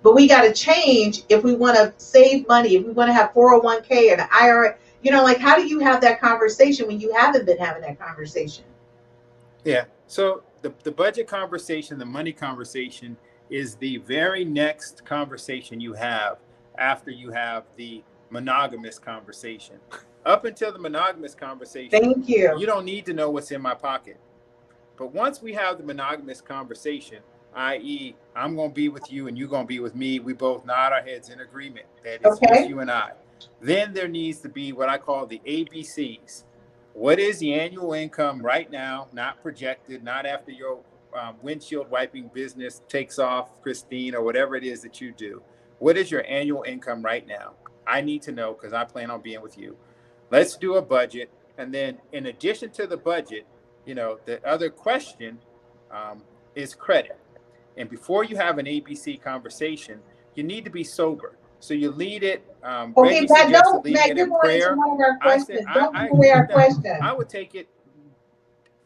but we got to change if we want to save money, if we want to have 401k and an IRA. Like, how do you have that conversation when you haven't been having that conversation? Yeah. So the budget conversation, the money conversation is the very next conversation you have after you have the monogamous conversation. Up until the monogamous conversation, thank you. You don't need to know what's in my pocket. But once we have the monogamous conversation, i.e., I'm going to be with you and you're going to be with me, we both nod our heads in agreement that it's just you and I. Then there needs to be what I call the ABCs. What is the annual income right now, not projected, not after your windshield wiping business takes off, Christine, or whatever it is that you do. What is your annual income right now? I need to know because I plan on being with you. Let's do a budget. And then in addition to the budget, the other question is credit. And before you have an ABC conversation, you need to be sober. So you lead it. Okay, Matt, you're going into one of our questions. Don't give away our question. I would take it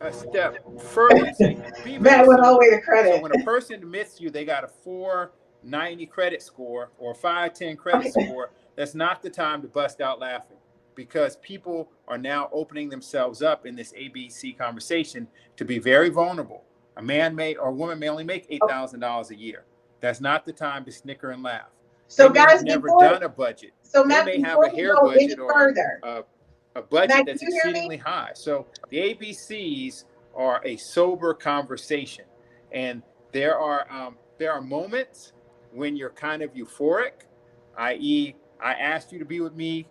a step further and say, Matt went all the way to credit. So when a person admits you, they got a 490 credit score or 510 credit score, that's not the time to bust out laughing, because people are now opening themselves up in this ABC conversation to be very vulnerable. A man or a woman may only make $8,000 a year. That's not the time to snicker and laugh. So they guys, never done a budget. So they Matt, may have a hair budget or a budget Matt, that's exceedingly high. So the ABCs are a sober conversation, and there are moments when you're kind of euphoric, i.e., I asked you to be with me,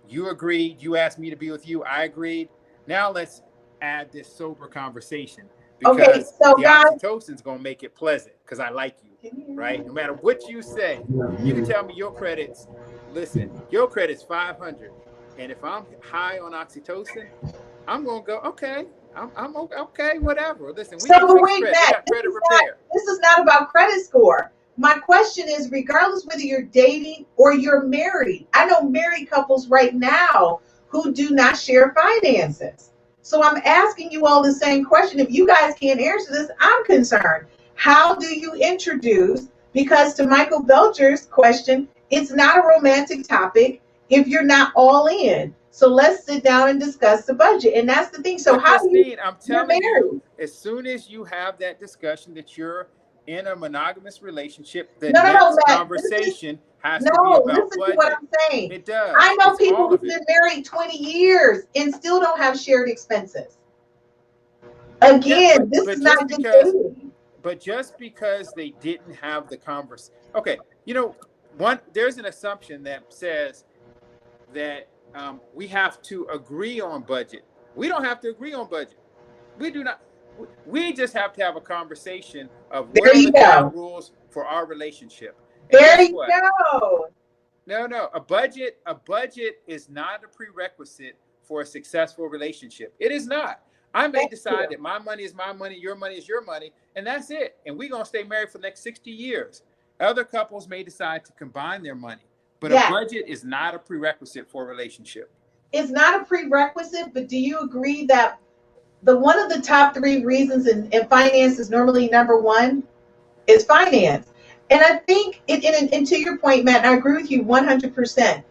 you agreed, you asked me to be with you, I agreed. Now let's add this sober conversation, because the oxytocin is going to make it pleasant because I like you, right? No matter what you say, you can tell me your credit's, your credit's 500. And if I'm high on oxytocin, I'm going to go, okay, I'm okay, whatever. Listen, we can fix credit. Matt, this is not about credit score. My question is, regardless whether you're dating or you're married, I know married couples right now who do not share finances. So I'm asking you all the same question. If you guys can't answer this, I'm concerned. How do you introduce? Because to Michael Belcher's question, it's not a romantic topic if you're not all in. So let's sit down and discuss the budget. And that's the thing. So But how do you, Christine, I'm telling you, as soon as you have that discussion that you're in a monogamous relationship, the no, next Matt, conversation has to be no, about listen budget. to what I'm saying. It does. I know It's people all who've of it. been married 20 years and still don't have shared expenses. Again, this is not just dating. But just because they didn't have the conversation, okay, you know, there's an assumption that says that we have to agree on budget. We don't have to agree on budget. We do not. We just have to have a conversation of what are the ground rules for our relationship. And there you go. No, a budget is not a prerequisite for a successful relationship. It is not. I may decide that my money is my money, your money is your money, and that's it. And we're going to stay married for the next 60 years. Other couples may decide to combine their money, but a budget is not a prerequisite for a relationship. It's not a prerequisite, but do you agree that one of the top 3 reasons in finance is normally number 1 is finance? And I think, and to your point, Matt, and I agree with you 100%.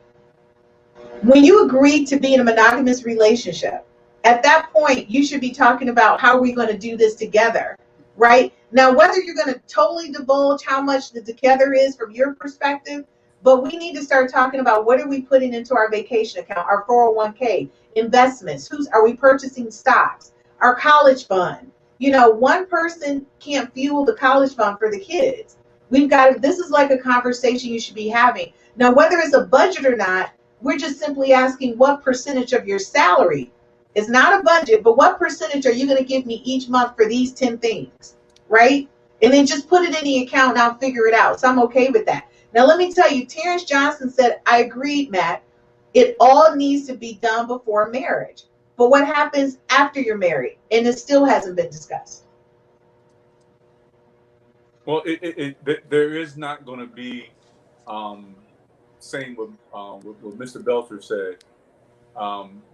When you agree to be in a monogamous relationship, at that point, you should be talking about how are we going to do this together, right? Now, whether you're going to totally divulge how much the together is from your perspective, but we need to start talking about what are we putting into our vacation account, our 401k, investments, are we purchasing stocks, our college fund. You know, one person can't fuel the college fund for the kids. This is like a conversation you should be having. Now, whether it's a budget or not, we're just simply asking what percentage of your salary. It's not a budget, but what percentage are you going to give me each month for these 10 things, right? And then just put it in the account and I'll figure it out. So I'm okay with that. Now, let me tell you, Terrence Johnson said, I agreed, Matt, it all needs to be done before marriage. But what happens after you're married? And it still hasn't been discussed. Well, there is not going to be, same with what Mr. Belcher said,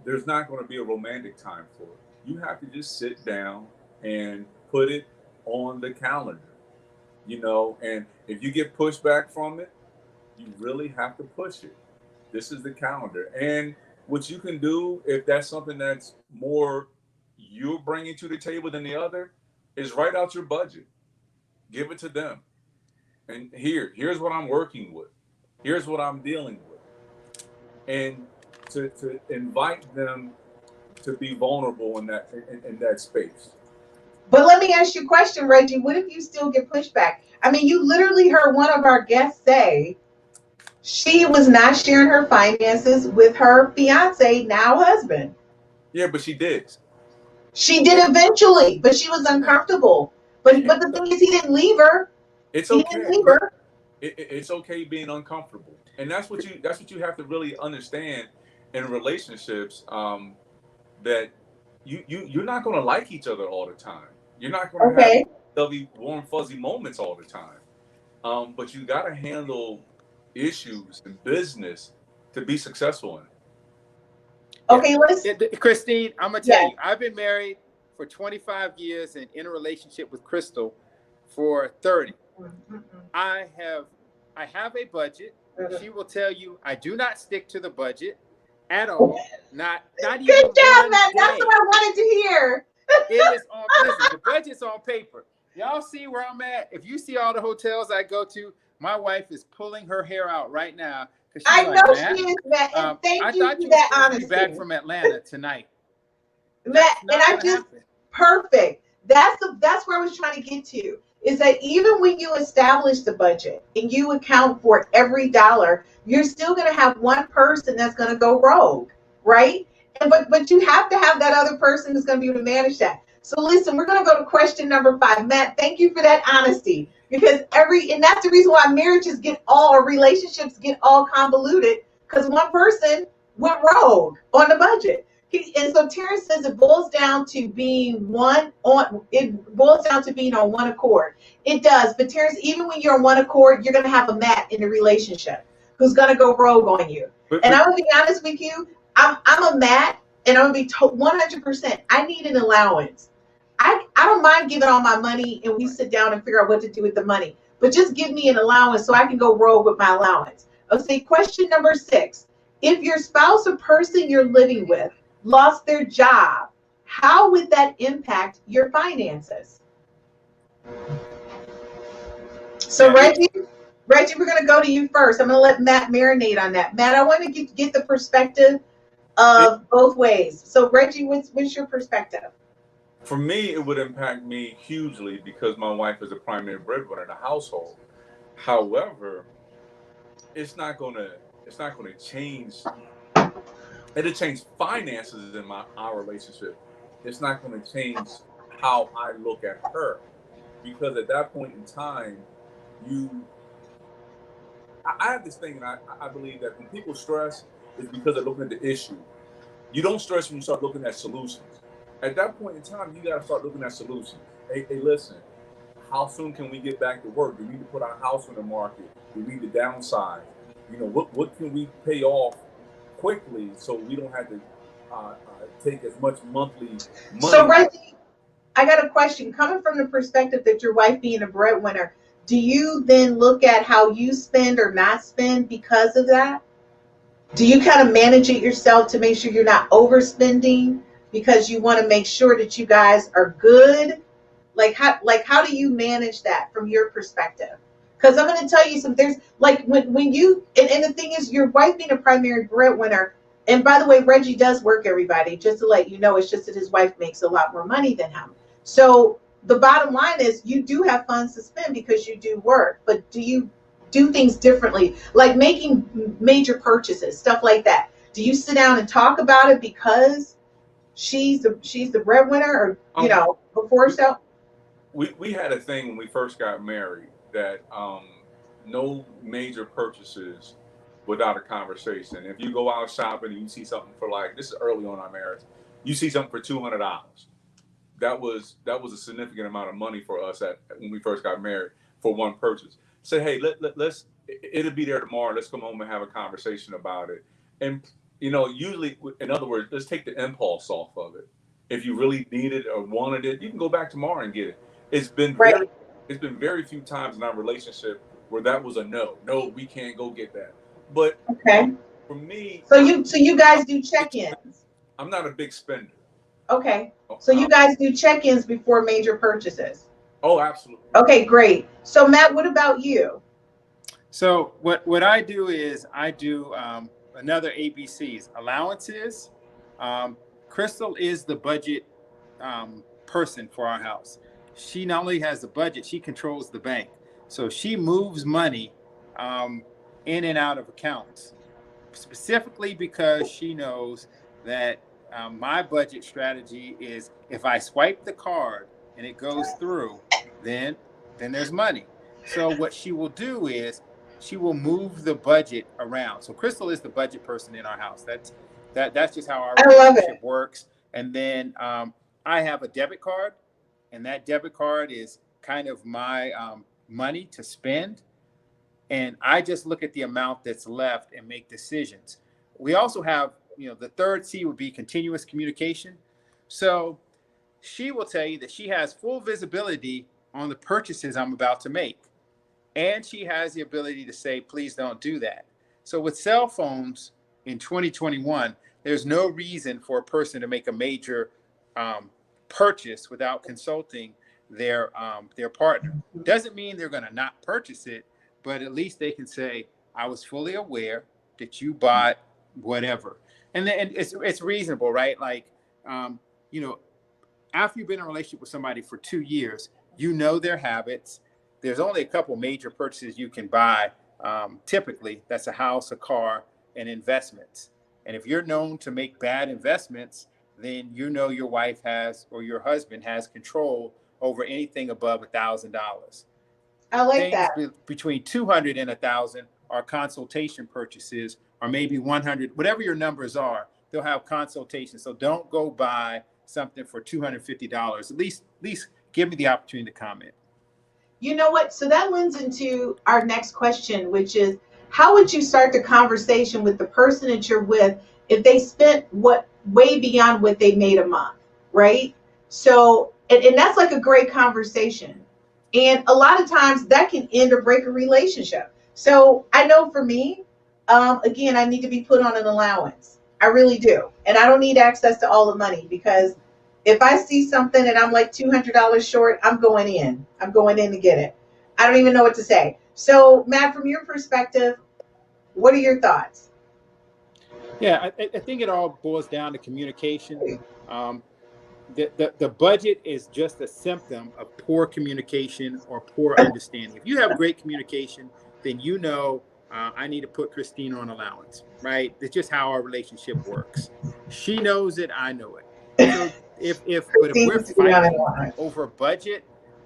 there's not going to be a romantic time for it. You have to just sit down and put it on the calendar, you know, and if you get pushback from it, you really have to push it. This is the calendar. And what you can do, if that's something that's more you're bringing to the table than the other, is write out your budget. Give it to them. And here's what I'm working with. Here's what I'm dealing with. And to invite them to be vulnerable in that space. But let me ask you a question, Reggie. What if you still get pushback? I mean, you literally heard one of our guests say she was not sharing her finances with her fiance, now husband. Yeah, but she did. She did eventually, but she was uncomfortable. But the thing is, he didn't leave her. It's okay. He didn't leave her. It's okay being uncomfortable, and that's what you have to really understand in relationships. That you're not going to like each other all the time. You're not going to have lovey, warm, fuzzy moments all the time. But you got to handle issues in business to be successful in it. Okay, listen, Christine, I'm gonna tell you, I've been married for 25 years and in a relationship with Crystal for 30. I have a budget. She will tell you I do not stick to the budget at all. Not even good job, Matt. That's what I wanted to hear. It is on. Listen, the budget's on paper. Y'all see where I'm at? If you see all the hotels I go to, my wife is pulling her hair out right now. I know she is, Matt. And thank you for that honesty. Be back from Atlanta tonight, Matt. And perfect. That's where I was trying to get to. Is that even when you establish the budget and you account for every dollar, you're still going to have one person that's going to go rogue, right? But you have to have that other person who's going to be able to manage that. So listen, we're going to go to question number 5. Matt, thank you for that honesty, because and that's the reason why marriages relationships get all convoluted, because one person went rogue on the budget. And so Terrence says it boils down to being on one accord. It does, but Terrence, even when you're on one accord, you're going to have a Matt in the relationship who's going to go rogue on you. And I'm going to be honest with you, I'm a Matt, and I'm gonna be 100%. I need an allowance. I don't mind giving all my money and we sit down and figure out what to do with the money, but just give me an allowance so I can go roll with my allowance. Okay, question number 6. If your spouse or person you're living with lost their job, how would that impact your finances? So Reggie, we're going to go to you first. I'm going to let Matt marinate on that. Matt, I want to get the perspective of both ways. So Reggie, what's your perspective? For me, it would impact me hugely because my wife is the primary breadwinner in the household. However, it's not going to change. It'll change finances in our relationship. It's not going to change how I look at her, because at that point in time, I have this thing, and I believe that when people stress, it's because they're looking at the issue. You don't stress when you start looking at solutions. At that point in time, you got to start looking at solutions. Hey, listen, how soon can we get back to work? Do we need to put our house on the market? Do we need to downsize? You know, what can we pay off quickly so we don't have to take as much monthly money? So Reggie, I got a question. Coming from the perspective that your wife being a breadwinner, do you then look at how you spend or not spend because of that? Do you kind of manage it yourself to make sure you're not overspending because you want to make sure that you guys are good? Like how do you manage that from your perspective? Because I'm going to tell you there's like when you, and the thing is, your wife being a primary breadwinner, and by the way, Reggie does work, everybody, just to let you know, it's just that his wife makes a lot more money than him. So the bottom line is you do have funds to spend because you do work, but do you do things differently, like making major purchases, stuff like that? Do you sit down and talk about it because she's the breadwinner, or before so? We had a thing when we first got married that no major purchases without a conversation. If you go out shopping and you see something for, like, this is early on our marriage, you see something for $200. That was a significant amount of money for us when we first got married for one purchase. Say, hey, let's it'll be there tomorrow. Let's come home and have a conversation about it. And usually, in other words, let's take the impulse off of it. If you really need it or wanted it, you can go back tomorrow and get it. It's been very few times in our relationship where that was a no. No, we can't go get that. But okay, for me, so you guys do check-ins. I'm not a big spender. Okay, so you guys do check-ins before major purchases. Oh, absolutely. Okay, great. So Matt, what about you? So what I do is I do another ABCs, allowances. Crystal is the budget person for our house. She not only has the budget, she controls the bank. So she moves money in and out of accounts, specifically because she knows that my budget strategy is if I swipe the card and it goes through, then there's money. So what she will do is she will move the budget around. So Crystal is the budget person in our house. That's just how our relationship works. And then I have a debit card, and that debit card is kind of my money to spend. And I just look at the amount that's left and make decisions. We also have, the third C would be continuous communication. So she will tell you that she has full visibility on the purchases I'm about to make. And she has the ability to say, please don't do that. So with cell phones in 2021, there's no reason for a person to make a major purchase without consulting their partner. Doesn't mean they're going to not purchase it, but at least they can say, I was fully aware that you bought whatever. And then it's reasonable, right? Like, after you've been in a relationship with somebody for 2 years, you know their habits. There's only a couple major purchases you can buy. Typically, that's a house, a car, and investments. And if you're known to make bad investments, then your wife has, or your husband has, control over anything above $1,000. I like Things that. Between 200 and 1,000 are consultation purchases, or maybe 100, whatever your numbers are. They'll have consultation. So don't go buy something for $250. At least give me the opportunity to comment. You know what? So that lends into our next question, which is, how would you start the conversation with the person that you're with if they spent what way beyond what they made a month, right? So, and that's like a great conversation. And a lot of times that can end or break a relationship. So I know for me, again, I need to be put on an allowance. I really do. And I don't need access to all the money, because if I see something and I'm like $200 short, I'm going in. I'm going in to get it. I don't even know what to say. So, Matt, from your perspective, what are your thoughts? Yeah, I think it all boils down to communication. The budget is just a symptom of poor communication or poor understanding. If you have great communication, then you know I need to put Christine on allowance, right? It's just how our relationship works. She knows it, I know it. So if we're fighting over budget,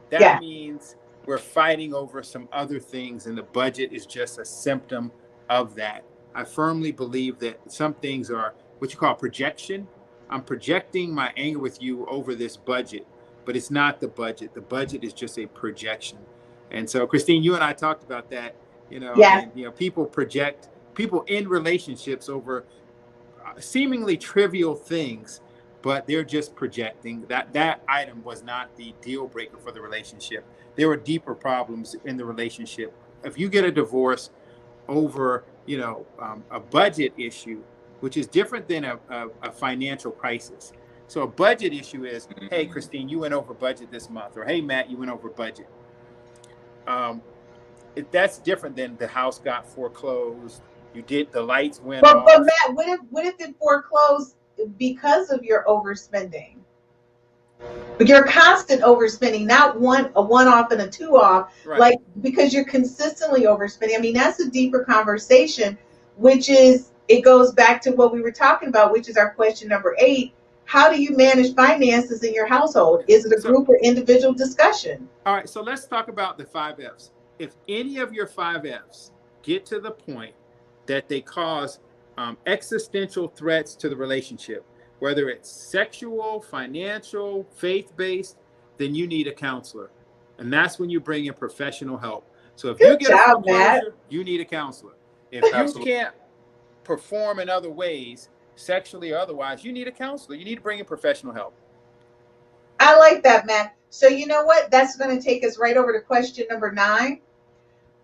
that means we're fighting over some other things, and the budget is just a symptom of that. I firmly believe that some things are what you call projection. I'm projecting my anger with you over this budget, but it's not the budget. The budget is just a projection. And so, Christine, you and I talked about that, and, people project, people in relationships over seemingly trivial things, but they're just projecting. That item was not the deal breaker for the relationship. There were deeper problems in the relationship. If you get a divorce over, a budget issue, which is different than a financial crisis. So a budget issue is, hey, Christine, you went over budget this month, or hey, Matt, you went over budget. That's different than the house got foreclosed. The lights went off. But Matt, what if it foreclosed because of your overspending? But your constant overspending, not a one-off and a two-off, right? Like, because you're consistently overspending. I mean, that's a deeper conversation, which is, it goes back to what we were talking about, which is our question number 8. How do you manage finances in your household? Is it a group or individual discussion? All right, so let's talk about the 5 F's. If any of your 5 F's get to the point that they cause existential threats to the relationship, whether it's sexual, financial, faith-based, then you need a counselor. And that's when you bring in professional help. So if you get a foreclosure, you need a counselor. If you can't perform in other ways, sexually or otherwise, you need a counselor. You need to bring in professional help. I like that, Matt. So you know what? That's going to take us right over to question number 9.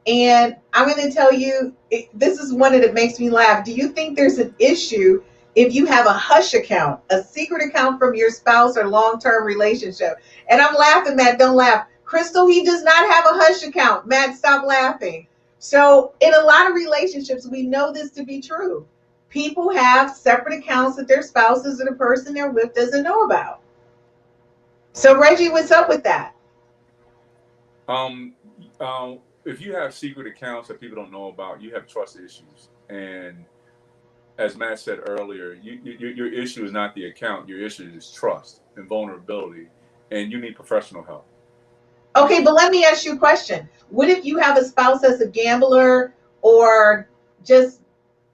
And I'm going to tell you, this is one that makes me laugh. Do you think there's an issue if you have a hush account, a secret account from your spouse or long-term relationship? And I'm laughing, Matt, don't laugh. Crystal, he does not have a hush account. Matt, stop laughing. So in a lot of relationships, we know this to be true. People have separate accounts that their spouses or the person they're with doesn't know about. So Reggie, what's up with that? If you have secret accounts that people don't know about, you have trust issues. And as Matt said earlier, your issue is not the account. Your issue is trust and vulnerability, and you need professional help. Okay, but let me ask you a question. What if you have a spouse that's a gambler or just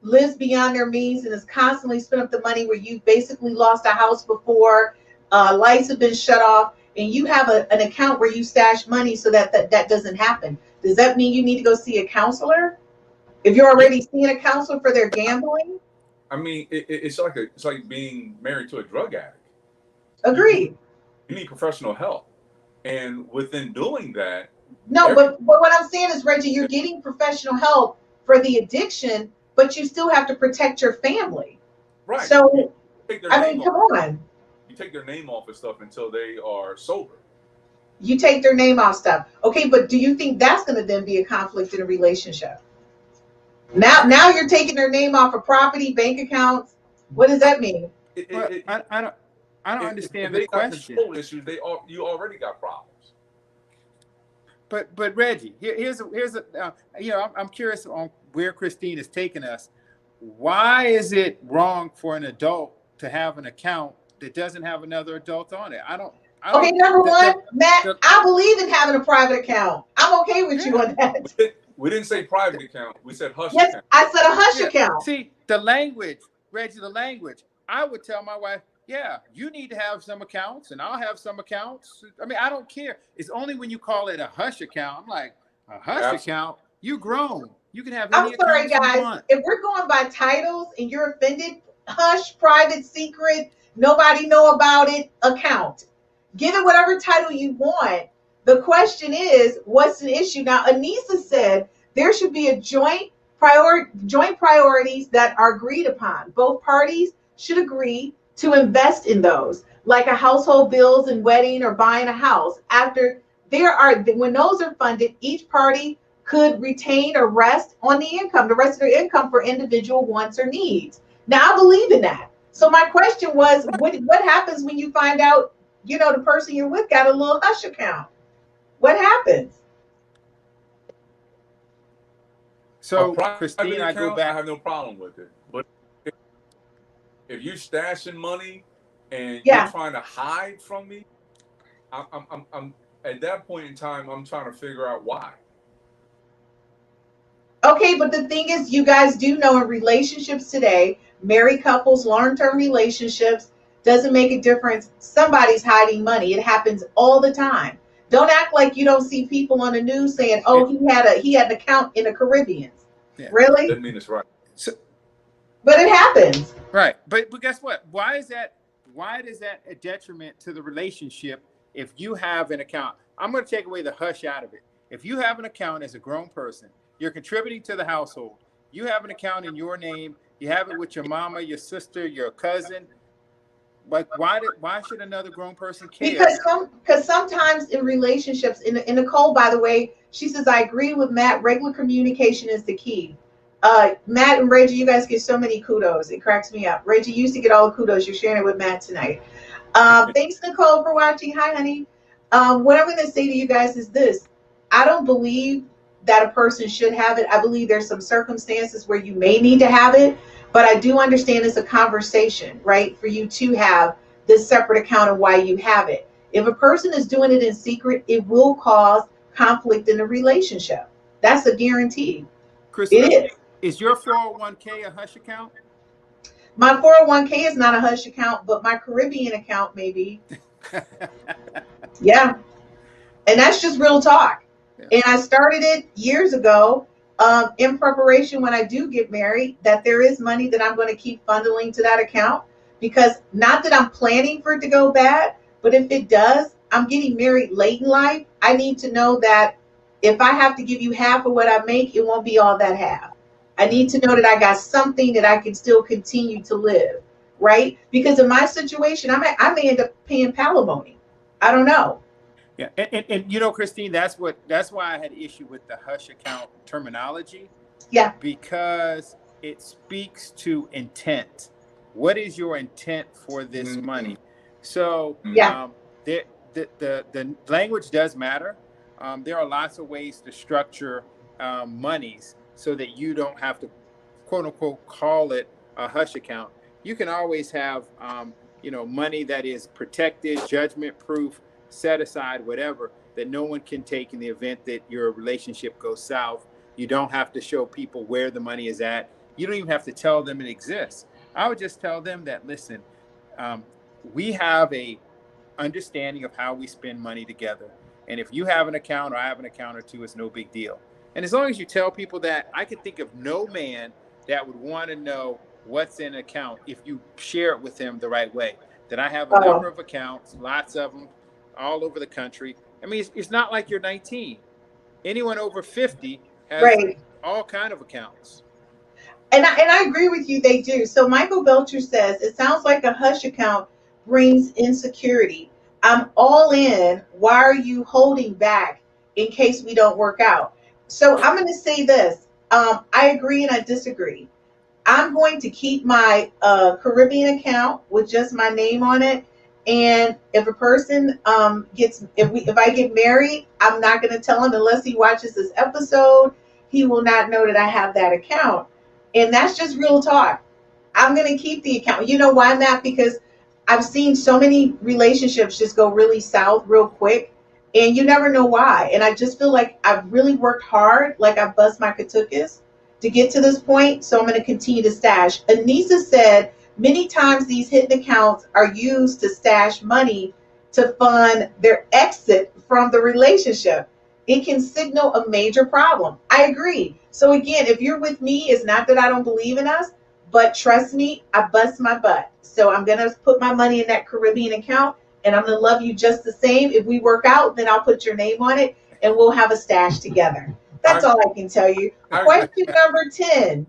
lives beyond their means and is constantly spending up the money, where you basically lost a house before, lights have been shut off, and you have an account where you stash money so that doesn't happen? Does that mean you need to go see a counselor? If you're already seeing a counselor for their gambling? I mean, it's like being married to a drug addict. Agreed. You need professional help. And within doing that... No, but what I'm saying is, Reggie, you're getting professional help for the addiction, but you still have to protect your family. Right. So, I mean, come on. You take their name off of stuff until they are sober. You take their name off stuff. Okay, but do you think that's going to then be a conflict in a relationship? Now you're taking their name off of property, bank accounts. What does that mean? I don't understand the question. Control issues, you already got problems. But Reggie, here's I'm curious on where Christine is taking us. Why is it wrong for an adult to have an account that doesn't have another adult on it? Okay, number one, Matt, I believe in having a private account. I'm okay with you on that. We didn't say private account. We said hush account. Yes, I said a hush account. See, the language, Reggie, the language. I would tell my wife, yeah, you need to have some accounts and I'll have some accounts. I mean, I don't care. It's only when you call it a hush account. I'm like, a hush account? You grown. You can have any I'm sorry, accounts guys. you want. If we're going by titles and you're offended, hush, private, secret, nobody know about it account. Give it whatever title you want. The question is, what's the issue? Now, Anissa said there should be a joint priorities that are agreed upon. Both parties should agree to invest in those, like a household bills and wedding or buying a house. When those are funded, each party could retain or rest on the rest of their income for individual wants or needs. Now, I believe in that. So my question was, what happens when you find out, the person you're with got a little hush account? What happens? So, Christine, I go back. I have no problem with it. But if you're stashing money and you're trying to hide from me, I'm at that point in time, I'm trying to figure out why. Okay, but the thing is, you guys do know in relationships today, married couples, long-term relationships, doesn't make a difference. Somebody's hiding money. It happens all the time. Don't act like you don't see people on the news saying, "Oh, he had an account in the Caribbean." Yeah. Really? Doesn't mean it's right. But it happens. Right. But guess what? Why is that a detriment to the relationship if you have an account? I'm going to take away the hush out of it. If you have an account as a grown person, you're contributing to the household. You have an account in your name. You have it with your mama, your sister, your cousin. Like, why should another grown person care? Because sometimes in relationships, in Nicole, by the way, she says, I agree with Matt. Regular communication is the key. Matt and Reggie, you guys get so many kudos. It cracks me up. Reggie, you used to get all the kudos. You're sharing it with Matt tonight. Thanks, Nicole, for watching. Hi, honey. What I'm going to say to you guys is this. I don't believe that a person should have it. I believe there's some circumstances where you may need to have it. But I do understand it's a conversation, right, for you to have this separate account of why you have it. If a person is doing it in secret, it will cause conflict in the relationship. That's a guarantee. Kristen, is your 401k a hush account? My 401k is not a hush account, but my Caribbean account may be. Yeah. And that's just real talk. Yeah. And I started it years ago. In preparation when I do get married, that there is money that I'm going to keep funneling to that account, because not that I'm planning for it to go bad, but if it does, I'm getting married late in life. I need to know that if I have to give you half of what I make, it won't be all that half. I need to know that I got something that I can still continue to live, right? Because in my situation, I may end up paying palimony. I don't know. Yeah, and Christine, that's why I had issue with the hush account terminology. Yeah. Because it speaks to intent. What is your intent for this money? So the language does matter. There are lots of ways to structure monies so that you don't have to, quote unquote, call it a hush account. You can always have money that is protected, judgment proof, set aside, whatever, that no one can take in the event that your relationship goes south. You don't have to show people where the money is at. You don't even have to tell them it exists. I would just tell them that, listen, we have a understanding of how we spend money together. And if you have an account or I have an account or two, it's no big deal. And as long as you tell people that, I can think of no man that would want to know what's in an account if you share it with him the right way. That I have a number of accounts, lots of them, all over the country. I mean, it's not like you're 19. Anyone over 50 has all kind of accounts. And I agree with you, they do. So Michael Belcher says, it sounds like a hush account brings insecurity. I'm all in. Why are you holding back in case we don't work out? So I'm going to say this. I agree and I disagree. I'm going to keep my Caribbean account with just my name on it. And if a person if I get married, I'm not going to tell him unless he watches this episode. He will not know that I have that account. And that's just real talk. I'm going to keep the account. You know why, Matt? Because I've seen so many relationships just go really south real quick. And you never know why. And I just feel like I've really worked hard, like I bust my katukas to get to this point. So I'm going to continue to stash. Anissa said, many times these hidden accounts are used to stash money to fund their exit from the relationship. It can signal a major problem. I agree. So again, if you're with me, it's not that I don't believe in us, but trust me, I bust my butt. So I'm going to put my money in that Caribbean account, and I'm going to love you just the same. If we work out, then I'll put your name on it and we'll have a stash together. That's all I can tell you. Question number 10.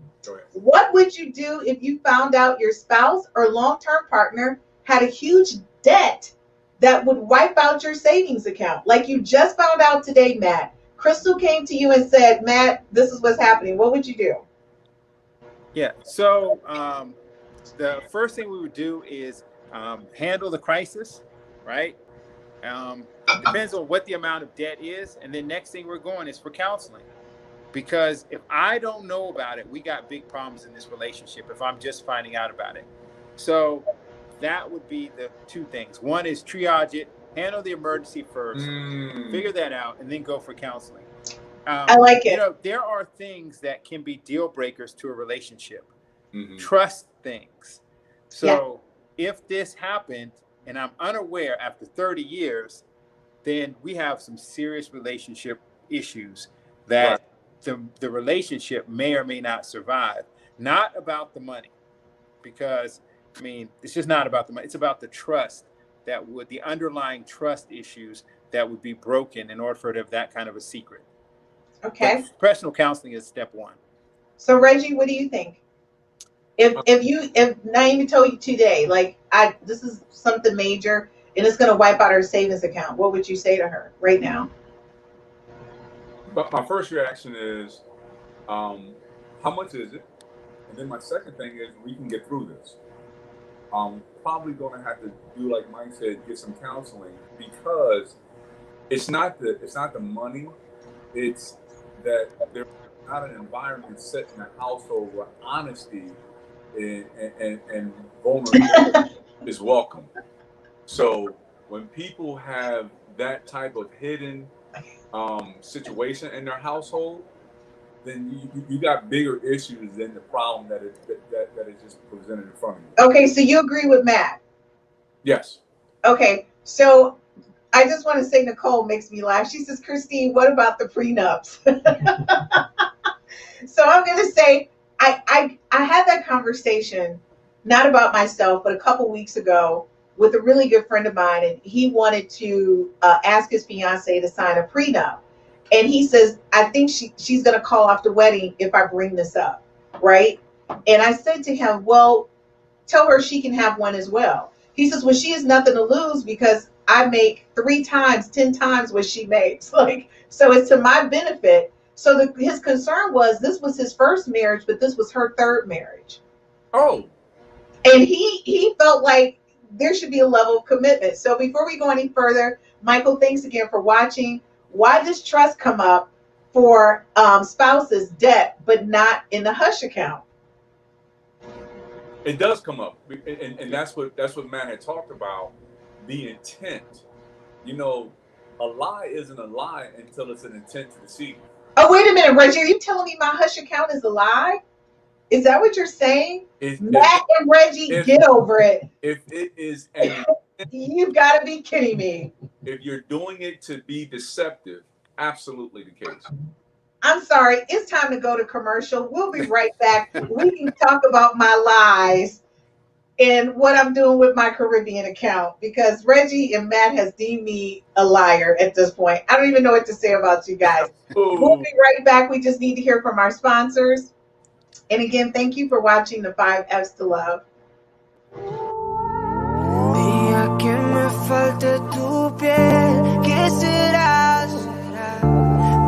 What would you do if you found out your spouse or long-term partner had a huge debt that would wipe out your savings account? Like you just found out today, Matt. Crystal came to you and said, Matt, this is what's happening. What would you do? Yeah. So the first thing we would do is handle the crisis, right? Depends on what the amount of debt is. And then next thing we're going is for counseling. Because if I don't know about it, we got big problems in this relationship if I'm just finding out about it. So that would be the two things. One is triage it, handle the emergency first, figure that out, and then go for counseling. I like it. You know, there are things that can be deal breakers to a relationship. Trust things. So if this happened and I'm unaware after 30 years, then we have some serious relationship issues that the relationship may or may not survive. Not about the money, because I mean, it's just not about the money. It's about the trust the underlying trust issues that would be broken in order for it to have that kind of a secret. Okay. But professional counseling is step one. So Reggie, what do you think? If Naomi told you today, like this is something major and it's going to wipe out her savings account, what would you say to her right now? But my first reaction is, how much is it? And then my second thing is, we can get through this. Probably going to have to do like Mike said, get some counseling, because it's not the money. It's that there's not an environment set in a household where honesty and vulnerability is welcome. So when people have that type of hidden situation in their household, then you got bigger issues than the problem that is just presented in front of you. Okay, so you agree with Matt? Yes. Okay, so I just want to say Nicole makes me laugh. She says, Christine, what about the prenups? So I'm going to say I had that conversation, not about myself, but a couple weeks ago with a really good friend of mine, and he wanted to ask his fiance to sign a prenup. And he says, I think she's going to call off the wedding if I bring this up, right? And I said to him, well, tell her she can have one as well. He says, well, she has nothing to lose because I make 3 times, 10 times what she makes. Like, so it's to my benefit. So his concern was this was his first marriage, but this was her third marriage. Oh. And he felt like there should be a level of commitment. So before we go any further, Michael, thanks again for watching. Why does trust come up for spouses' debt, but not in the hush account? It does come up, and that's what Matt had talked about, the intent. You know, a lie isn't a lie until it's an intent to deceive. Oh, wait a minute, Reggie. Are you telling me my hush account is a lie? Is that what you're saying? Matt and Reggie, get over it. If it is an you've got to be kidding me. If you're doing it to be deceptive, absolutely the case. I'm sorry. It's time to go to commercial. We'll be right back. We can talk about my lies and what I'm doing with my Caribbean account, because Reggie and Matt has deemed me a liar at this point. I don't even know what to say about you guys. Ooh. We'll be right back. We just need to hear from our sponsors. And again, thank you for watching the 5 F's to Love. Mía, que me falta tu piel. ¿Qué será?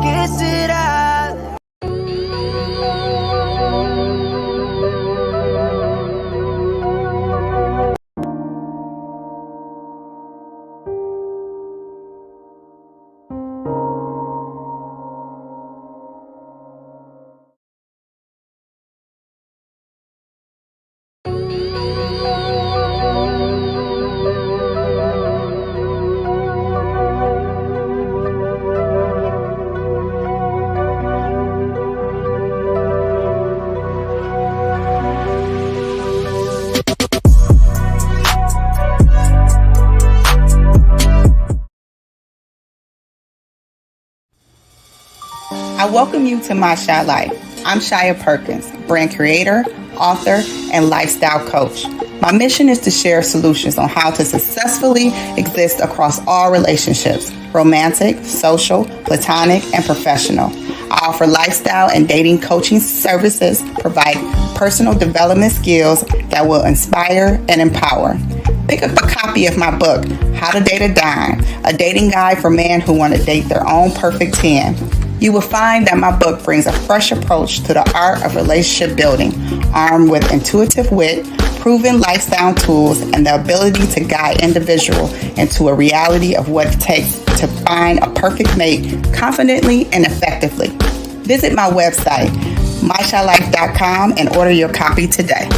¿Qué será? I welcome you to My Shy Life. I'm Shia Perkins, brand creator, author, and lifestyle coach. My mission is to share solutions on how to successfully exist across all relationships, romantic, social, platonic, and professional. I offer lifestyle and dating coaching services, provide personal development skills that will inspire and empower. Pick up a copy of my book, How to Date a Dime, a dating guide for men who want to date their own perfect 10. You will find that my book brings a fresh approach to the art of relationship building, armed with intuitive wit, proven lifestyle tools, and the ability to guide individuals into a reality of what it takes to find a perfect mate confidently and effectively. Visit my website, myshylife.com, and order your copy today.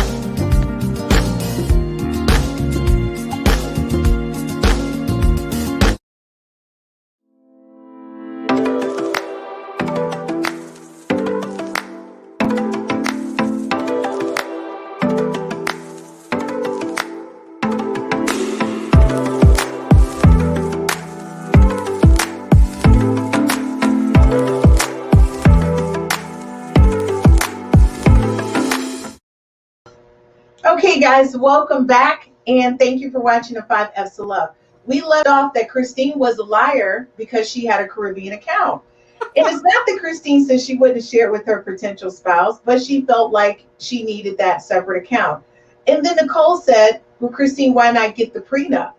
Okay, guys, welcome back, and thank you for watching the 5 F's to Love. We left off that Christine was a liar because she had a Caribbean account. And it's not that Christine said she wouldn't share it with her potential spouse, but she felt like she needed that separate account. And then Nicole said, well, Christine, why not get the prenup?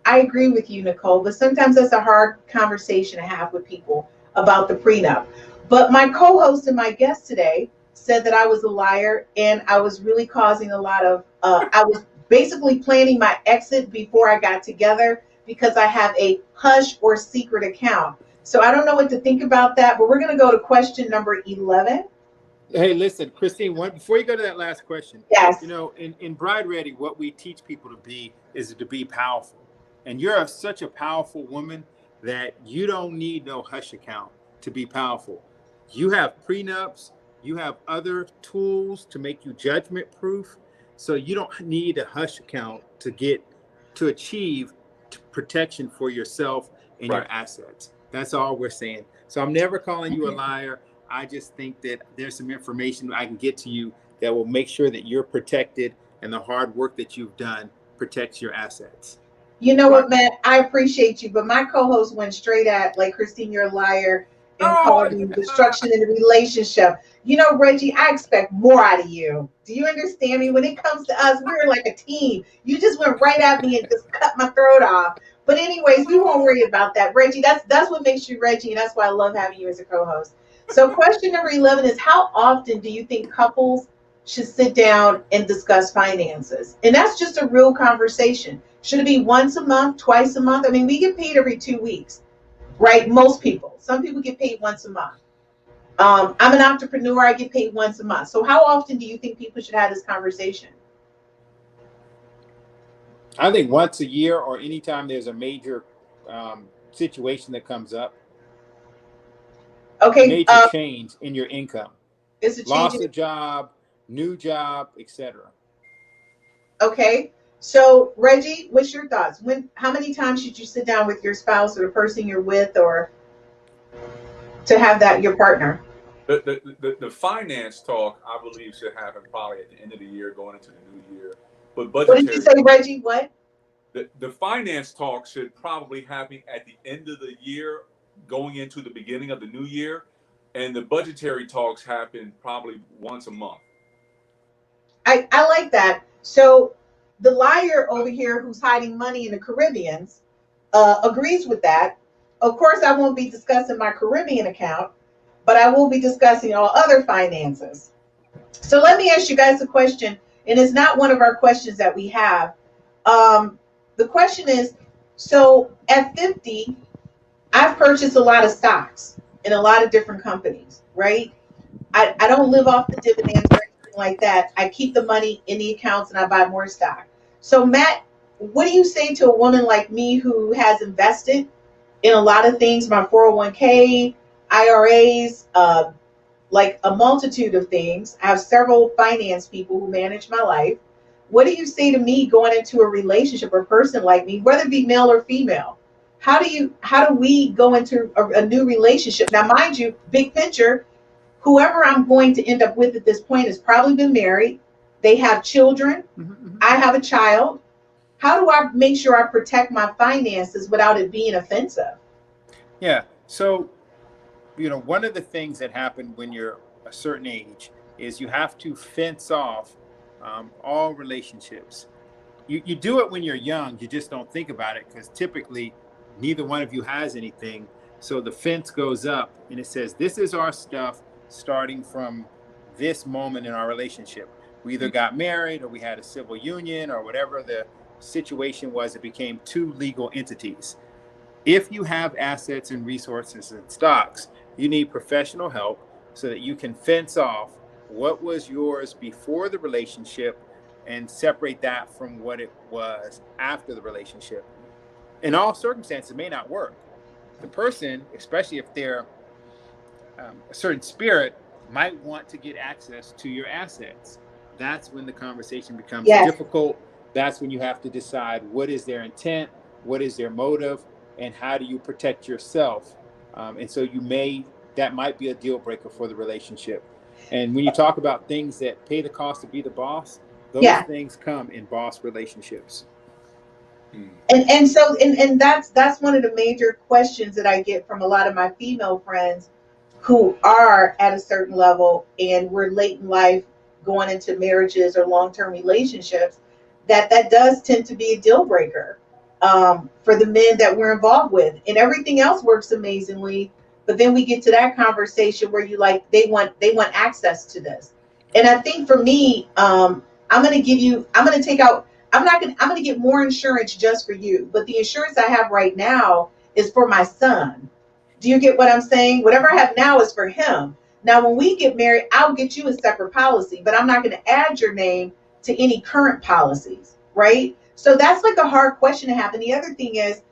I agree with you, Nicole, but sometimes that's a hard conversation to have with people about the prenup. But my co-host and my guest today said that I was a liar, and I was really causing a lot of, I was basically planning my exit before I got together because I have a hush or secret account. So I don't know what to think about that, but we're going to go to question number 11. Hey, listen, Christine, before you go to that last question, yes, you know, in Bride Ready, what we teach people to be is to be powerful. And you're such a powerful woman that you don't need no hush account to be powerful. You have prenups. You have other tools to make you judgment proof. So you don't need a hush account to achieve protection for yourself and your assets. That's all we're saying. So I'm never calling you a liar. I just think that there's some information I can get to you that will make sure that you're protected and the hard work that you've done protects your assets. You know what, Matt? I appreciate you, but my co-host went straight at, like, Christine, you're a liar, and causing destruction in the relationship. You know, Reggie, I expect more out of you. Do you understand me? When it comes to us, we're like a team. You just went right at me and just cut my throat off. But anyways, we won't worry about that. Reggie, that's what makes you Reggie, and that's why I love having you as a co-host. So question number 11 is, how often do you think couples should sit down and discuss finances? And that's just a real conversation. Should it be once a month, twice a month? I mean, we get paid every 2 weeks, right? Most people. Some people get paid once a month. I'm an entrepreneur. I get paid once a month. So how often do you think people should have this conversation? I think once a year, or anytime there's a major situation that comes up. Okay. Major change in your income. Is it loss of job, new job, etc. Okay. So Reggie, what's your thoughts? How many times should you sit down with your spouse or the person you're with, or to have that your partner? The finance talk, I believe, should happen probably at the end of the year, going into the new year. But budgetary, what did you say, Reggie? What? The finance talk should probably happen at the end of the year, going into the beginning of the new year, and the budgetary talks happen probably once a month. I like that. So the liar over here who's hiding money in the Caribbeans agrees with that. Of course, I won't be discussing my Caribbean account, but I will be discussing all other finances. So let me ask you guys a question, and it's not one of our questions that we have. The question is, so at 50, I've purchased a lot of stocks in a lot of different companies, right? I don't live off the dividends or anything like that. I keep the money in the accounts and I buy more stock. So Matt, what do you say to a woman like me who has invested in a lot of things, my 401k, IRAs, like a multitude of things? I have several finance people who manage my life. What do you say to me going into a relationship, or a person like me, whether it be male or female? How do we go into a new relationship? Now, mind you, big picture, whoever I'm going to end up with at this point has probably been married. They have children. Mm-hmm. I have a child. How do I make sure I protect my finances without it being offensive? Yeah. So, one of the things that happen when you're a certain age is you have to fence off all relationships. You do it when you're young. You just don't think about it because typically neither one of you has anything. So the fence goes up and it says, this is our stuff starting from this moment in our relationship. We either got married or we had a civil union or whatever the situation was. It became two legal entities. If you have assets and resources and stocks, you need professional help so that you can fence off what was yours before the relationship and separate that from what it was after the relationship. In all circumstances, it may not work. The person, especially if they're a certain spirit, might want to get access to your assets. That's when the conversation becomes difficult. That's when you have to decide what is their intent, what is their motive, and how do you protect yourself. And so that might be a deal breaker for the relationship. And when you talk about things that pay the cost to be the boss, those things come in boss relationships. And so that's one of the major questions that I get from a lot of my female friends who are at a certain level and we're late in life going into marriages or long-term relationships, that does tend to be a deal breaker for the men that we're involved with. And everything else works amazingly, but then we get to that conversation where they want access to this. And I think for me, I'm going to get more insurance just for you, but the insurance I have right now is for my son. Do you get what I'm saying? Whatever I have now is for him. Now, when we get married, I'll get you a separate policy, but I'm not going to add your name to any current policies, right? So that's like a hard question to have. And the other thing is,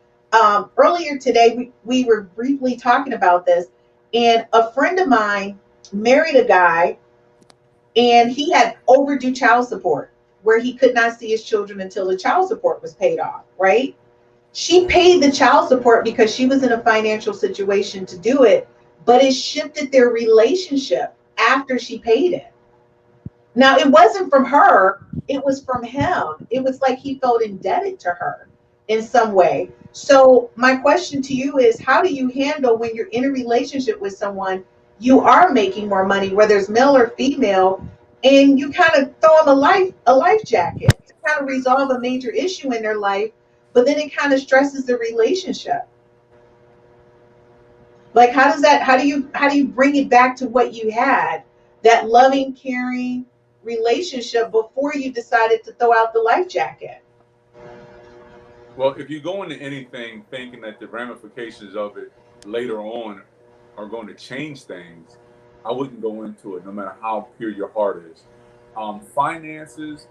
earlier today, we were briefly talking about this, and a friend of mine married a guy, and he had overdue child support where he could not see his children until the child support was paid off, right? She paid the child support because she was in a financial situation to do it, but it shifted their relationship after she paid it. Now, it wasn't from her, it was from him. It was like he felt indebted to her in some way. So my question to you is, how do you handle when you're in a relationship with someone, you are making more money, whether it's male or female, and you kind of throw them a life jacket to kind of resolve a major issue in their life, but then it kind of stresses the relationship. Like, how do you bring it back to what you had, that loving, caring relationship before you decided to throw out the life jacket? Well, if you go into anything thinking that the ramifications of it later on are going to change things, I wouldn't go into it, no matter how pure your heart is. Finances,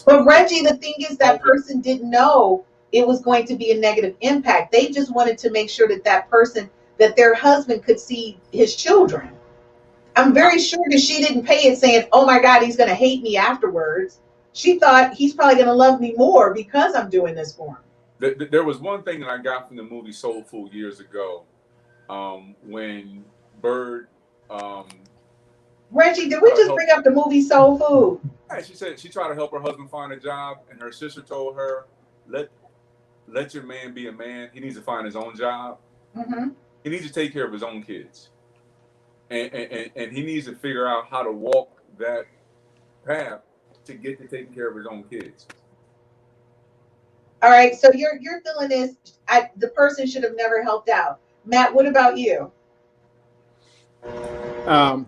But Reggie, the thing is, that person didn't know it was going to be a negative impact. They just wanted to make sure that their husband could see his children. I'm very sure that she didn't pay it saying, oh my God, he's going to hate me afterwards. She thought he's probably going to love me more because I'm doing this for him. There was one thing that I got from the movie Soul Food years ago, when Bird. Reggie, did we just bring up the movie Soul Food? Yeah, she said she tried to help her husband find a job, and her sister told her, let your man be a man. He needs to find his own job. Mm-hmm. He needs to take care of his own kids. And he needs to figure out how to walk that path to get to taking care of his own kids. All right, so you're feeling this, the person should have never helped out. Matt, what about you? There's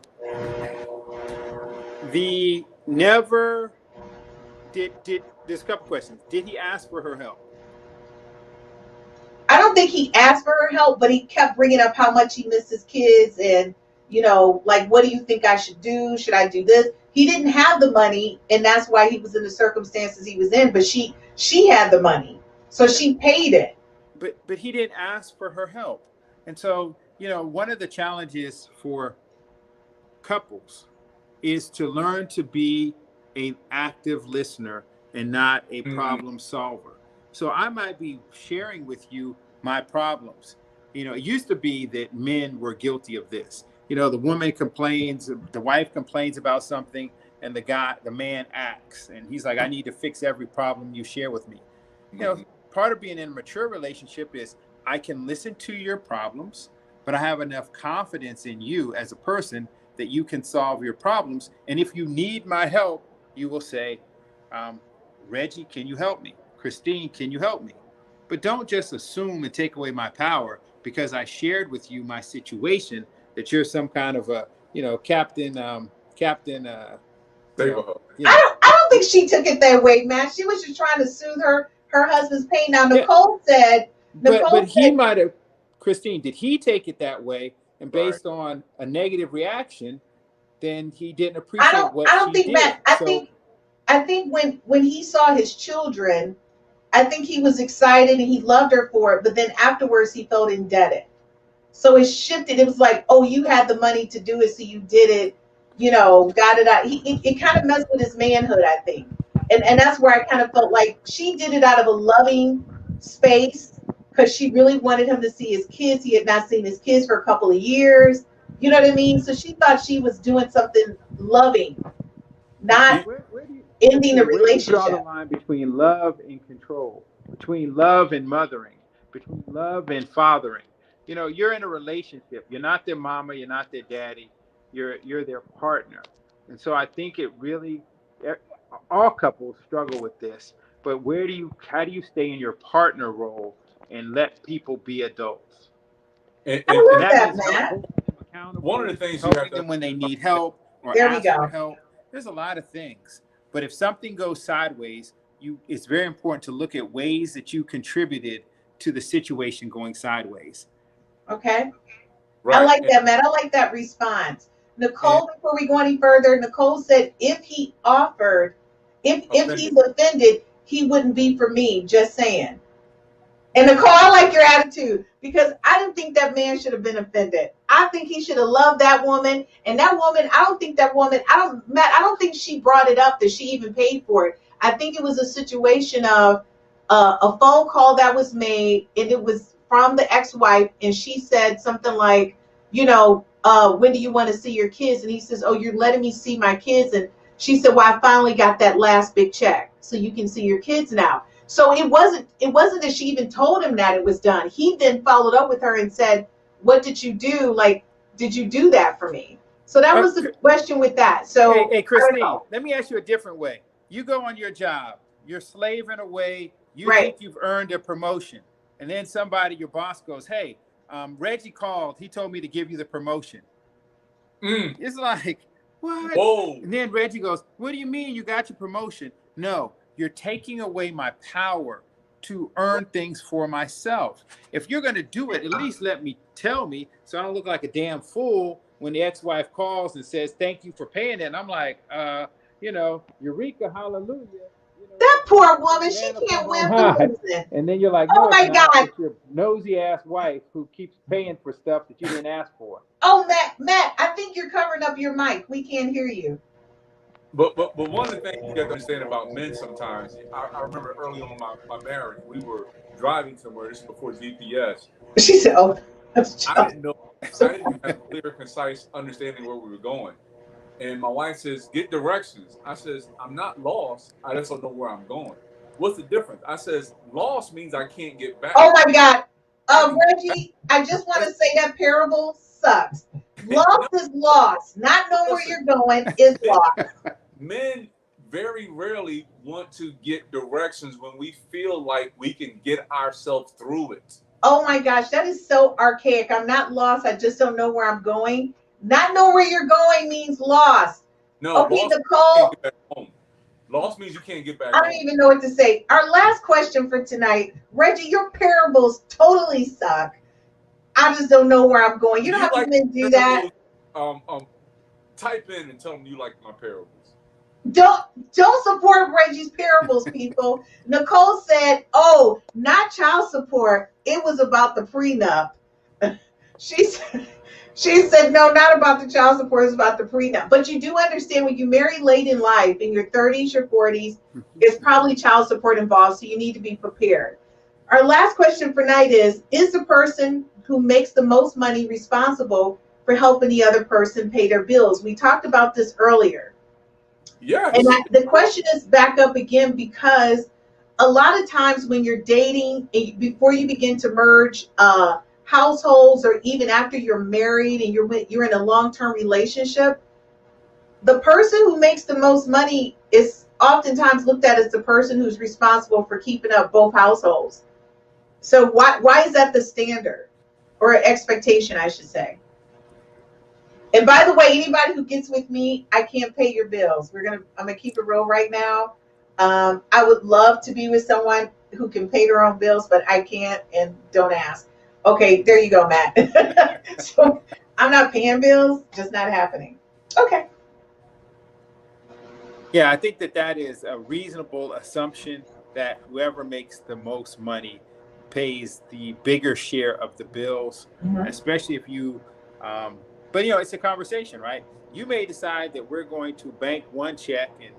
a couple questions. Did he ask for her help? I don't think he asked for her help, but he kept bringing up how much he missed his kids and, like, what do you think I should do? Should I do this? He didn't have the money, and that's why he was in the circumstances he was in, but she had the money, so she paid it. But he didn't ask for her help. And so, one of the challenges for couples is to learn to be an active listener and not a problem solver. So I might be sharing with you my problems. It used to be that men were guilty of this. The woman complains, the wife complains about something, and the man acts, and he's like, I need to fix every problem you share with me. You know, part of being in a mature relationship is I can listen to your problems, but I have enough confidence in you as a person that you can solve your problems. And if you need my help, you will say, Reggie, can you help me? Christine, can you help me? But don't just assume and take away my power because I shared with you my situation, that you're some kind of a, captain. I don't think she took it that way, man. She was just trying to soothe her husband's pain. Now, Nicole said, but he might have, Christine, did he take it that way? And based on a negative reaction, then he didn't appreciate I don't think, did. Matt, I think when he saw his children, I think he was excited and he loved her for it. But then afterwards, he felt indebted. So it shifted. It was like, oh, you had the money to do it, so you did it. Got it out. It kind of messed with his manhood, I think. And that's where I kind of felt like she did it out of a loving space because she really wanted him to see his kids. He had not seen his kids for a couple of years. You know what I mean? So she thought she was doing something loving, not ending the relationship. Where do you draw the line between love and control, between love and mothering, between love and fathering? You're in a relationship. You're not their mama. You're not their daddy. You're their partner. And so I think it really, all couples struggle with this. But how do you stay in your partner role and let people be adults? And that means one of the things you have to, them when they need help or ask for help. There's a lot of things. But if something goes sideways, it's very important to look at ways that you contributed to the situation going sideways. Okay. Right. I like that, man. I like that response. Nicole, before we go any further, Nicole said if he offered, if he's offended, he wouldn't be for me. Just saying. And Nicole, I like your attitude because I didn't think that man should have been offended. I think he should have loved that woman. And that woman, I don't think she brought it up that she even paid for it. I think it was a situation of a phone call that was made, and it was from the ex-wife, and she said something like, when do you want to see your kids? And he says, oh, you're letting me see my kids. And she said, well, I finally got that last big check, so you can see your kids now. So it wasn't that she even told him that it was done. He then followed up with her and said, what did you do? Like, did you do that for me? So that was the question with that. So hey Christine, let me ask you a different way. You go on your job, you're slaving away, you think you've earned a promotion. And then your boss goes, hey, Reggie called. He told me to give you the promotion. It's like, what? Whoa. And then Reggie goes, what do you mean you got your promotion? No, you're taking away my power to earn things for myself. If you're going to do it, at least tell me so I don't look like a damn fool when the ex-wife calls and says, thank you for paying it. And I'm like, Eureka, hallelujah. That poor woman, she can't win for losing. And then you're like, oh my God, it's your nosy ass wife who keeps paying for stuff that you didn't ask for. Oh, Matt, I think you're covering up your mic. We can't hear you. But one of the things you have to understand about men sometimes, I remember early on my marriage, we were driving somewhere, this is before GPS. She said, oh, that's I didn't have a clear, concise understanding where we were going. And my wife says, get directions. I says, I'm not lost. I just don't know where I'm going. What's the difference? I says, lost means I can't get back. Oh my God. Reggie, I just want to say that parable sucks. Lost is lost. Not know where you're going is lost. Men very rarely want to get directions when we feel like we can get ourselves through it. Oh my gosh, that is so archaic. I'm not lost. I just don't know where I'm going. Not know where you're going means lost. No, okay, Nicole. Lost means you can't get back I don't even know what to say. Our last question for tonight, Reggie, your parables totally suck. I just don't know where I'm going. You don't have to even do that. Type in and tell them you like my parables. Don't support Reggie's parables, people. Nicole said, oh, not child support. It was about the prenup. She said, no, not about the child support. It's about the prenup. But you do understand when you marry late in life, in your 30s, your 40s, there's probably child support involved. So you need to be prepared. Our last question for night is the person who makes the most money responsible for helping the other person pay their bills? We talked about this earlier. And Yes. the question is back up again because a lot of times when you're dating, before you begin to merge households, or even after you're married and you're in a long-term relationship, the person who makes the most money is oftentimes looked at as the person who's responsible for keeping up both households. So why is that the standard or expectation, I should say? And by the way, anybody who gets with me, I can't pay your bills. I'm gonna keep it real right now. I would love to be with someone who can pay their own bills, but I can't, and don't ask. Okay, there you go, Matt. So I'm not paying bills, just not happening. Okay. Yeah, I think that is a reasonable assumption that whoever makes the most money pays the bigger share of the bills, especially if you, but it's a conversation, right? You may decide that we're going to bank one check and,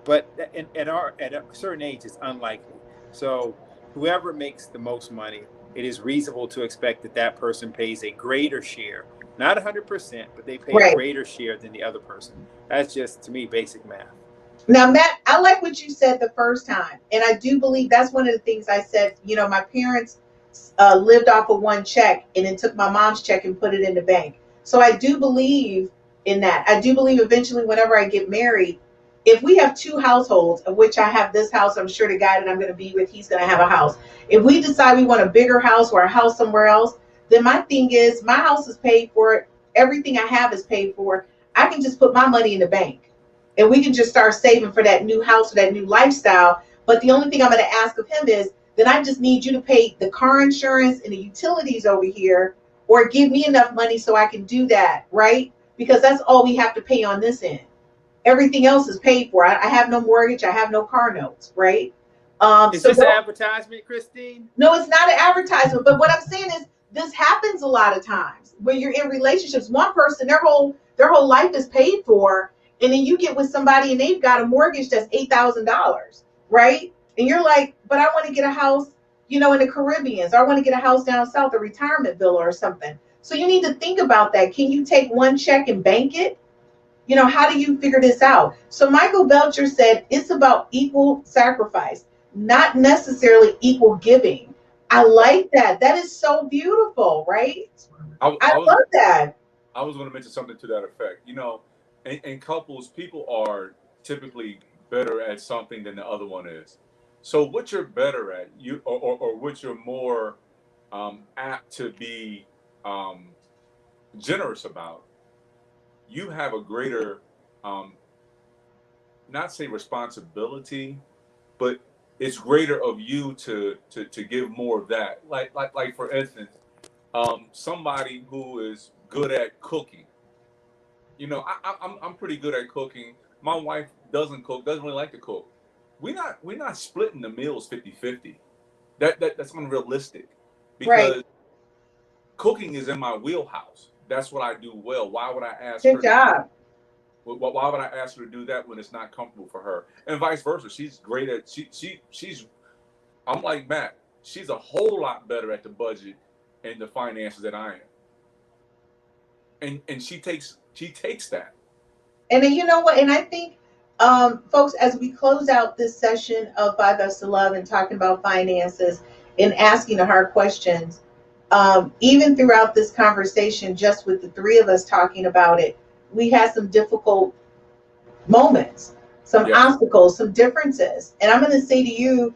but at a certain age, it's unlikely. So whoever makes the most money, it is reasonable to expect that person pays a greater share. Not 100%, but they pay a greater share than the other person. That's just, to me, basic math. Now, Matt, I like what you said the first time. And I do believe that's one of the things I said. My parents lived off of one check and then took my mom's check and put it in the bank. So I do believe in that. I do believe eventually whenever I get married, if we have two households, of which I have this house, I'm sure the guy that I'm going to be with, he's going to have a house. If we decide we want a bigger house or a house somewhere else, then my thing is my house is paid for. Everything I have is paid for. I can just put my money in the bank and we can just start saving for that new house or that new lifestyle. But the only thing I'm going to ask of him is, then I just need you to pay the car insurance and the utilities over here, or give me enough money so I can do that, right? Because that's all we have to pay on this end. Everything else is paid for. I have no mortgage. I have no car notes, right? Is this an advertisement, Christine? No, it's not an advertisement. But what I'm saying is this happens a lot of times when you're in relationships. One person, their whole life is paid for, and then you get with somebody and they've got a mortgage that's $8,000, right? And you're like, but I want to get a house, in the Caribbean. Or I want to get a house down south, a retirement villa or something. So you need to think about that. Can you take one check and bank it? How do you figure this out? So Michael Belcher said it's about equal sacrifice, not necessarily equal giving. I like that. That is so beautiful, right? I love that. I was going to mention something to that effect. In couples, people are typically better at something than the other one is. So what you're better at, or what you're more apt to be generous about, you have a greater, not say responsibility, but it's greater of you to give more of that. Like for instance, somebody who is good at cooking. I'm pretty good at cooking. My wife doesn't cook, doesn't really like to cook. We're not splitting the meals 50-50. That's unrealistic, because cooking is in my wheelhouse. That's what I do well. Why would I ask her? Good job. Why would I ask her to do that when it's not comfortable for her? And vice versa. She's great at she's. I'm like Matt. She's a whole lot better at the budget and the finances than I am. And she takes that. And then you know what? And I think, folks, as we close out this session of Five Us to Love and talking about finances and asking the hard questions, even throughout this conversation, just with the three of us talking about it, we had some difficult moments, some obstacles, some differences. And I'm going to say to you,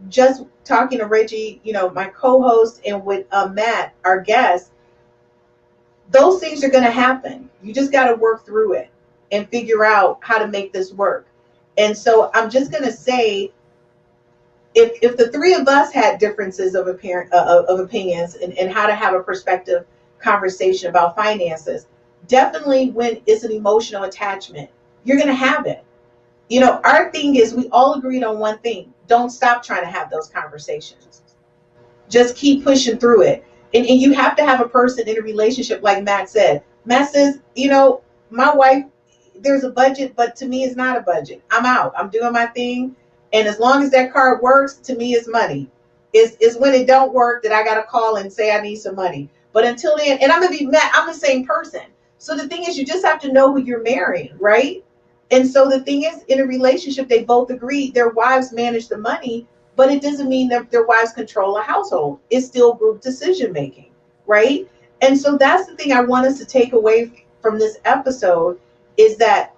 just talking to Reggie, my co-host, and with Matt, our guest, those things are going to happen. You just got to work through it and figure out how to make this work. And so I'm just going to say, if the three of us had differences of opinions and how to have a perspective conversation about finances, definitely when it's an emotional attachment, you're going to have it. Our thing is we all agreed on one thing. Don't stop trying to have those conversations. Just keep pushing through it. And you have to have a person in a relationship, like Matt said. Matt says, my wife, there's a budget, but to me it's not a budget. I'm out. I'm doing my thing. And as long as that card works, to me it's money. It's when it don't work that I got to call and say I need some money. But until then, and I'm going to be Matt, I'm the same person. So the thing is, you just have to know who you're marrying, right? And so the thing is, in a relationship, they both agree their wives manage the money, but it doesn't mean that their wives control a household. It's still group decision making, right? And so that's the thing I want us to take away from this episode, is that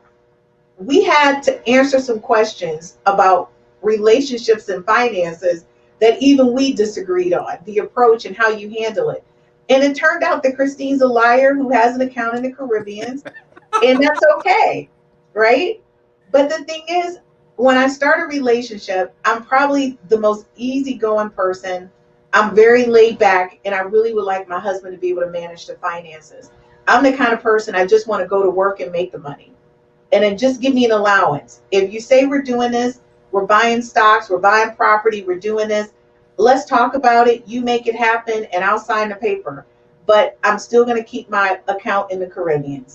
we had to answer some questions about relationships and finances that even we disagreed on, the approach and how you handle it. And it turned out that Christine's a liar who has an account in the Caribbean, and that's okay, right? But the thing is, when I start a relationship, I'm probably the most easygoing person. I'm very laid back, and I really would like my husband to be able to manage the finances. I'm the kind of person, I just want to go to work and make the money. And then just give me an allowance. If you say we're doing this, we're buying stocks, we're buying property, we're doing this, let's talk about it. You make it happen, and I'll sign the paper. But I'm still going to keep my account in the Caribbean.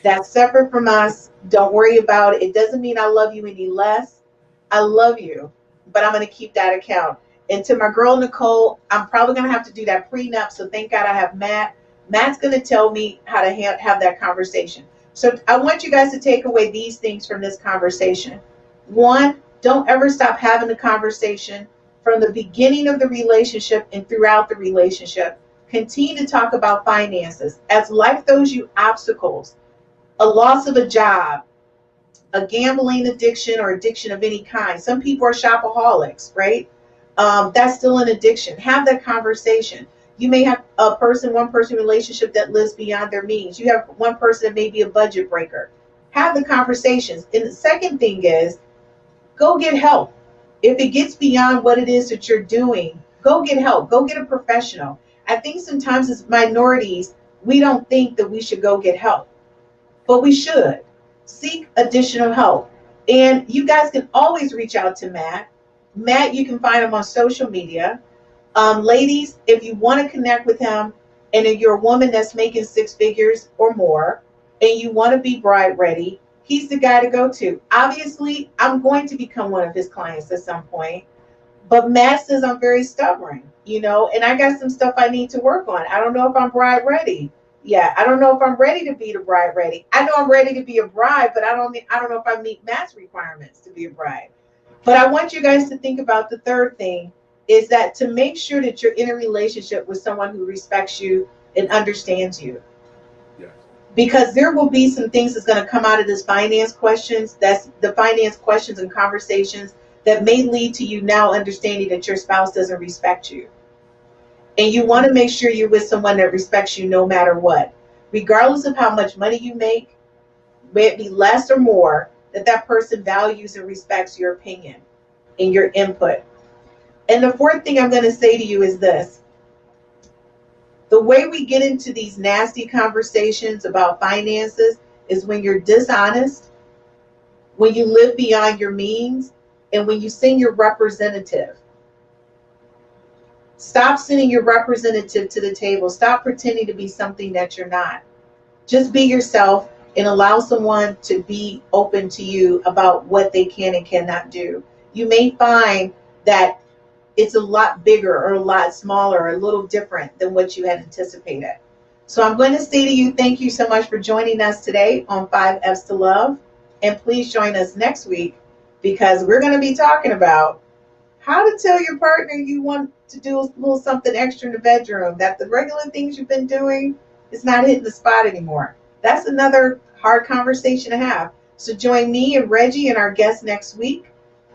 That's separate from us. Don't worry about it. It doesn't mean I love you any less. I love you, but I'm going to keep that account. And to my girl, Nicole, I'm probably going to have to do that prenup. So thank God I have Matt. Matt's going to tell me how to have that conversation. So I want you guys to take away these things from this conversation. One, don't ever stop having the conversation from the beginning of the relationship and throughout the relationship. Continue to talk about finances. As life throws you obstacles, a loss of a job, a gambling addiction or addiction of any kind. Some people are shopaholics, right? That's still an addiction. Have that conversation. You may have one person relationship that lives beyond their means. You have one person that may be a budget breaker. Have the conversations. And the second thing is, go get help. If it gets beyond what it is that you're doing, go get help. Go get a professional. I think sometimes as minorities, we don't think that we should go get help, but we should. Seek additional help. And you guys can always reach out to Matt. Matt, you can find him on social media. Ladies, if you want to connect with him, and if you're a woman that's making 6 figures or more, and you want to be bride ready, he's the guy to go to. Obviously, I'm going to become one of his clients at some point, but Matt says I'm very stubborn, and I got some stuff I need to work on. I don't know if I'm bride ready. Yeah, I don't know if I'm ready to be the bride ready. I know I'm ready to be a bride, but I don't know if I meet Matt's requirements to be a bride. But I want you guys to think about the third thing, is that to make sure that you're in a relationship with someone who respects you and understands you. Yes. Because there will be some things that's going to come out of this finance questions, that's the finance questions and conversations that may lead to you now understanding that your spouse doesn't respect you. And you want to make sure you're with someone that respects you no matter what. Regardless of how much money you make, may it be less or more, that person values and respects your opinion and your input. And the fourth thing I'm going to say to you is this. The way we get into these nasty conversations about finances is when you're dishonest, when you live beyond your means, and when you send your representative. Stop sending your representative to the table. Stop pretending to be something that you're not. Just be yourself and allow someone to be open to you about what they can and cannot do. You may find that it's a lot bigger or a lot smaller or a little different than what you had anticipated. So I'm going to say to you, thank you so much for joining us today on 5 F's to Love. And please join us next week, because we're going to be talking about how to tell your partner you want to do a little something extra in the bedroom, that the regular things you've been doing is not hitting the spot anymore. That's another hard conversation to have. So join me and Reggie and our guest next week.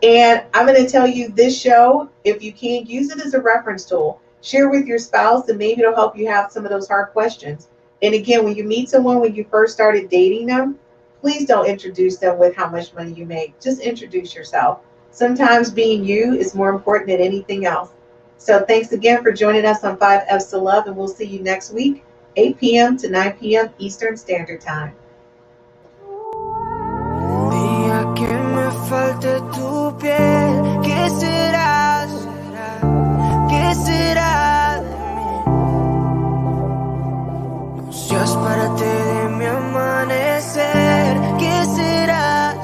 And I'm going to tell you, this show, if you can, use it as a reference tool. Share with your spouse, and maybe it'll help you have some of those hard questions. And again, when you meet someone, when you first started dating them, please don't introduce them with how much money you make. Just introduce yourself. Sometimes being you is more important than anything else. So thanks again for joining us on 5 F's to Love, and we'll see you next week, 8 p.m. to 9 p.m. Eastern Standard Time. Día que me falte tu piel, ¿qué será? ¿Qué será de mí? No seas parte de mi amanecer. ¿Qué será?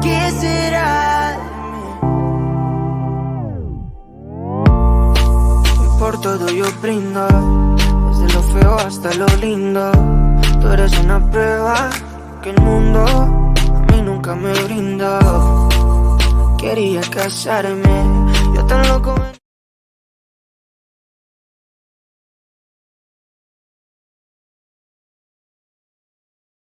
¿Qué será de mí? Y por todo yo brindo, desde lo feo hasta lo lindo. Tú eres una prueba que el mundo a mí nunca me brindó. Quería casarme, yo tan loco.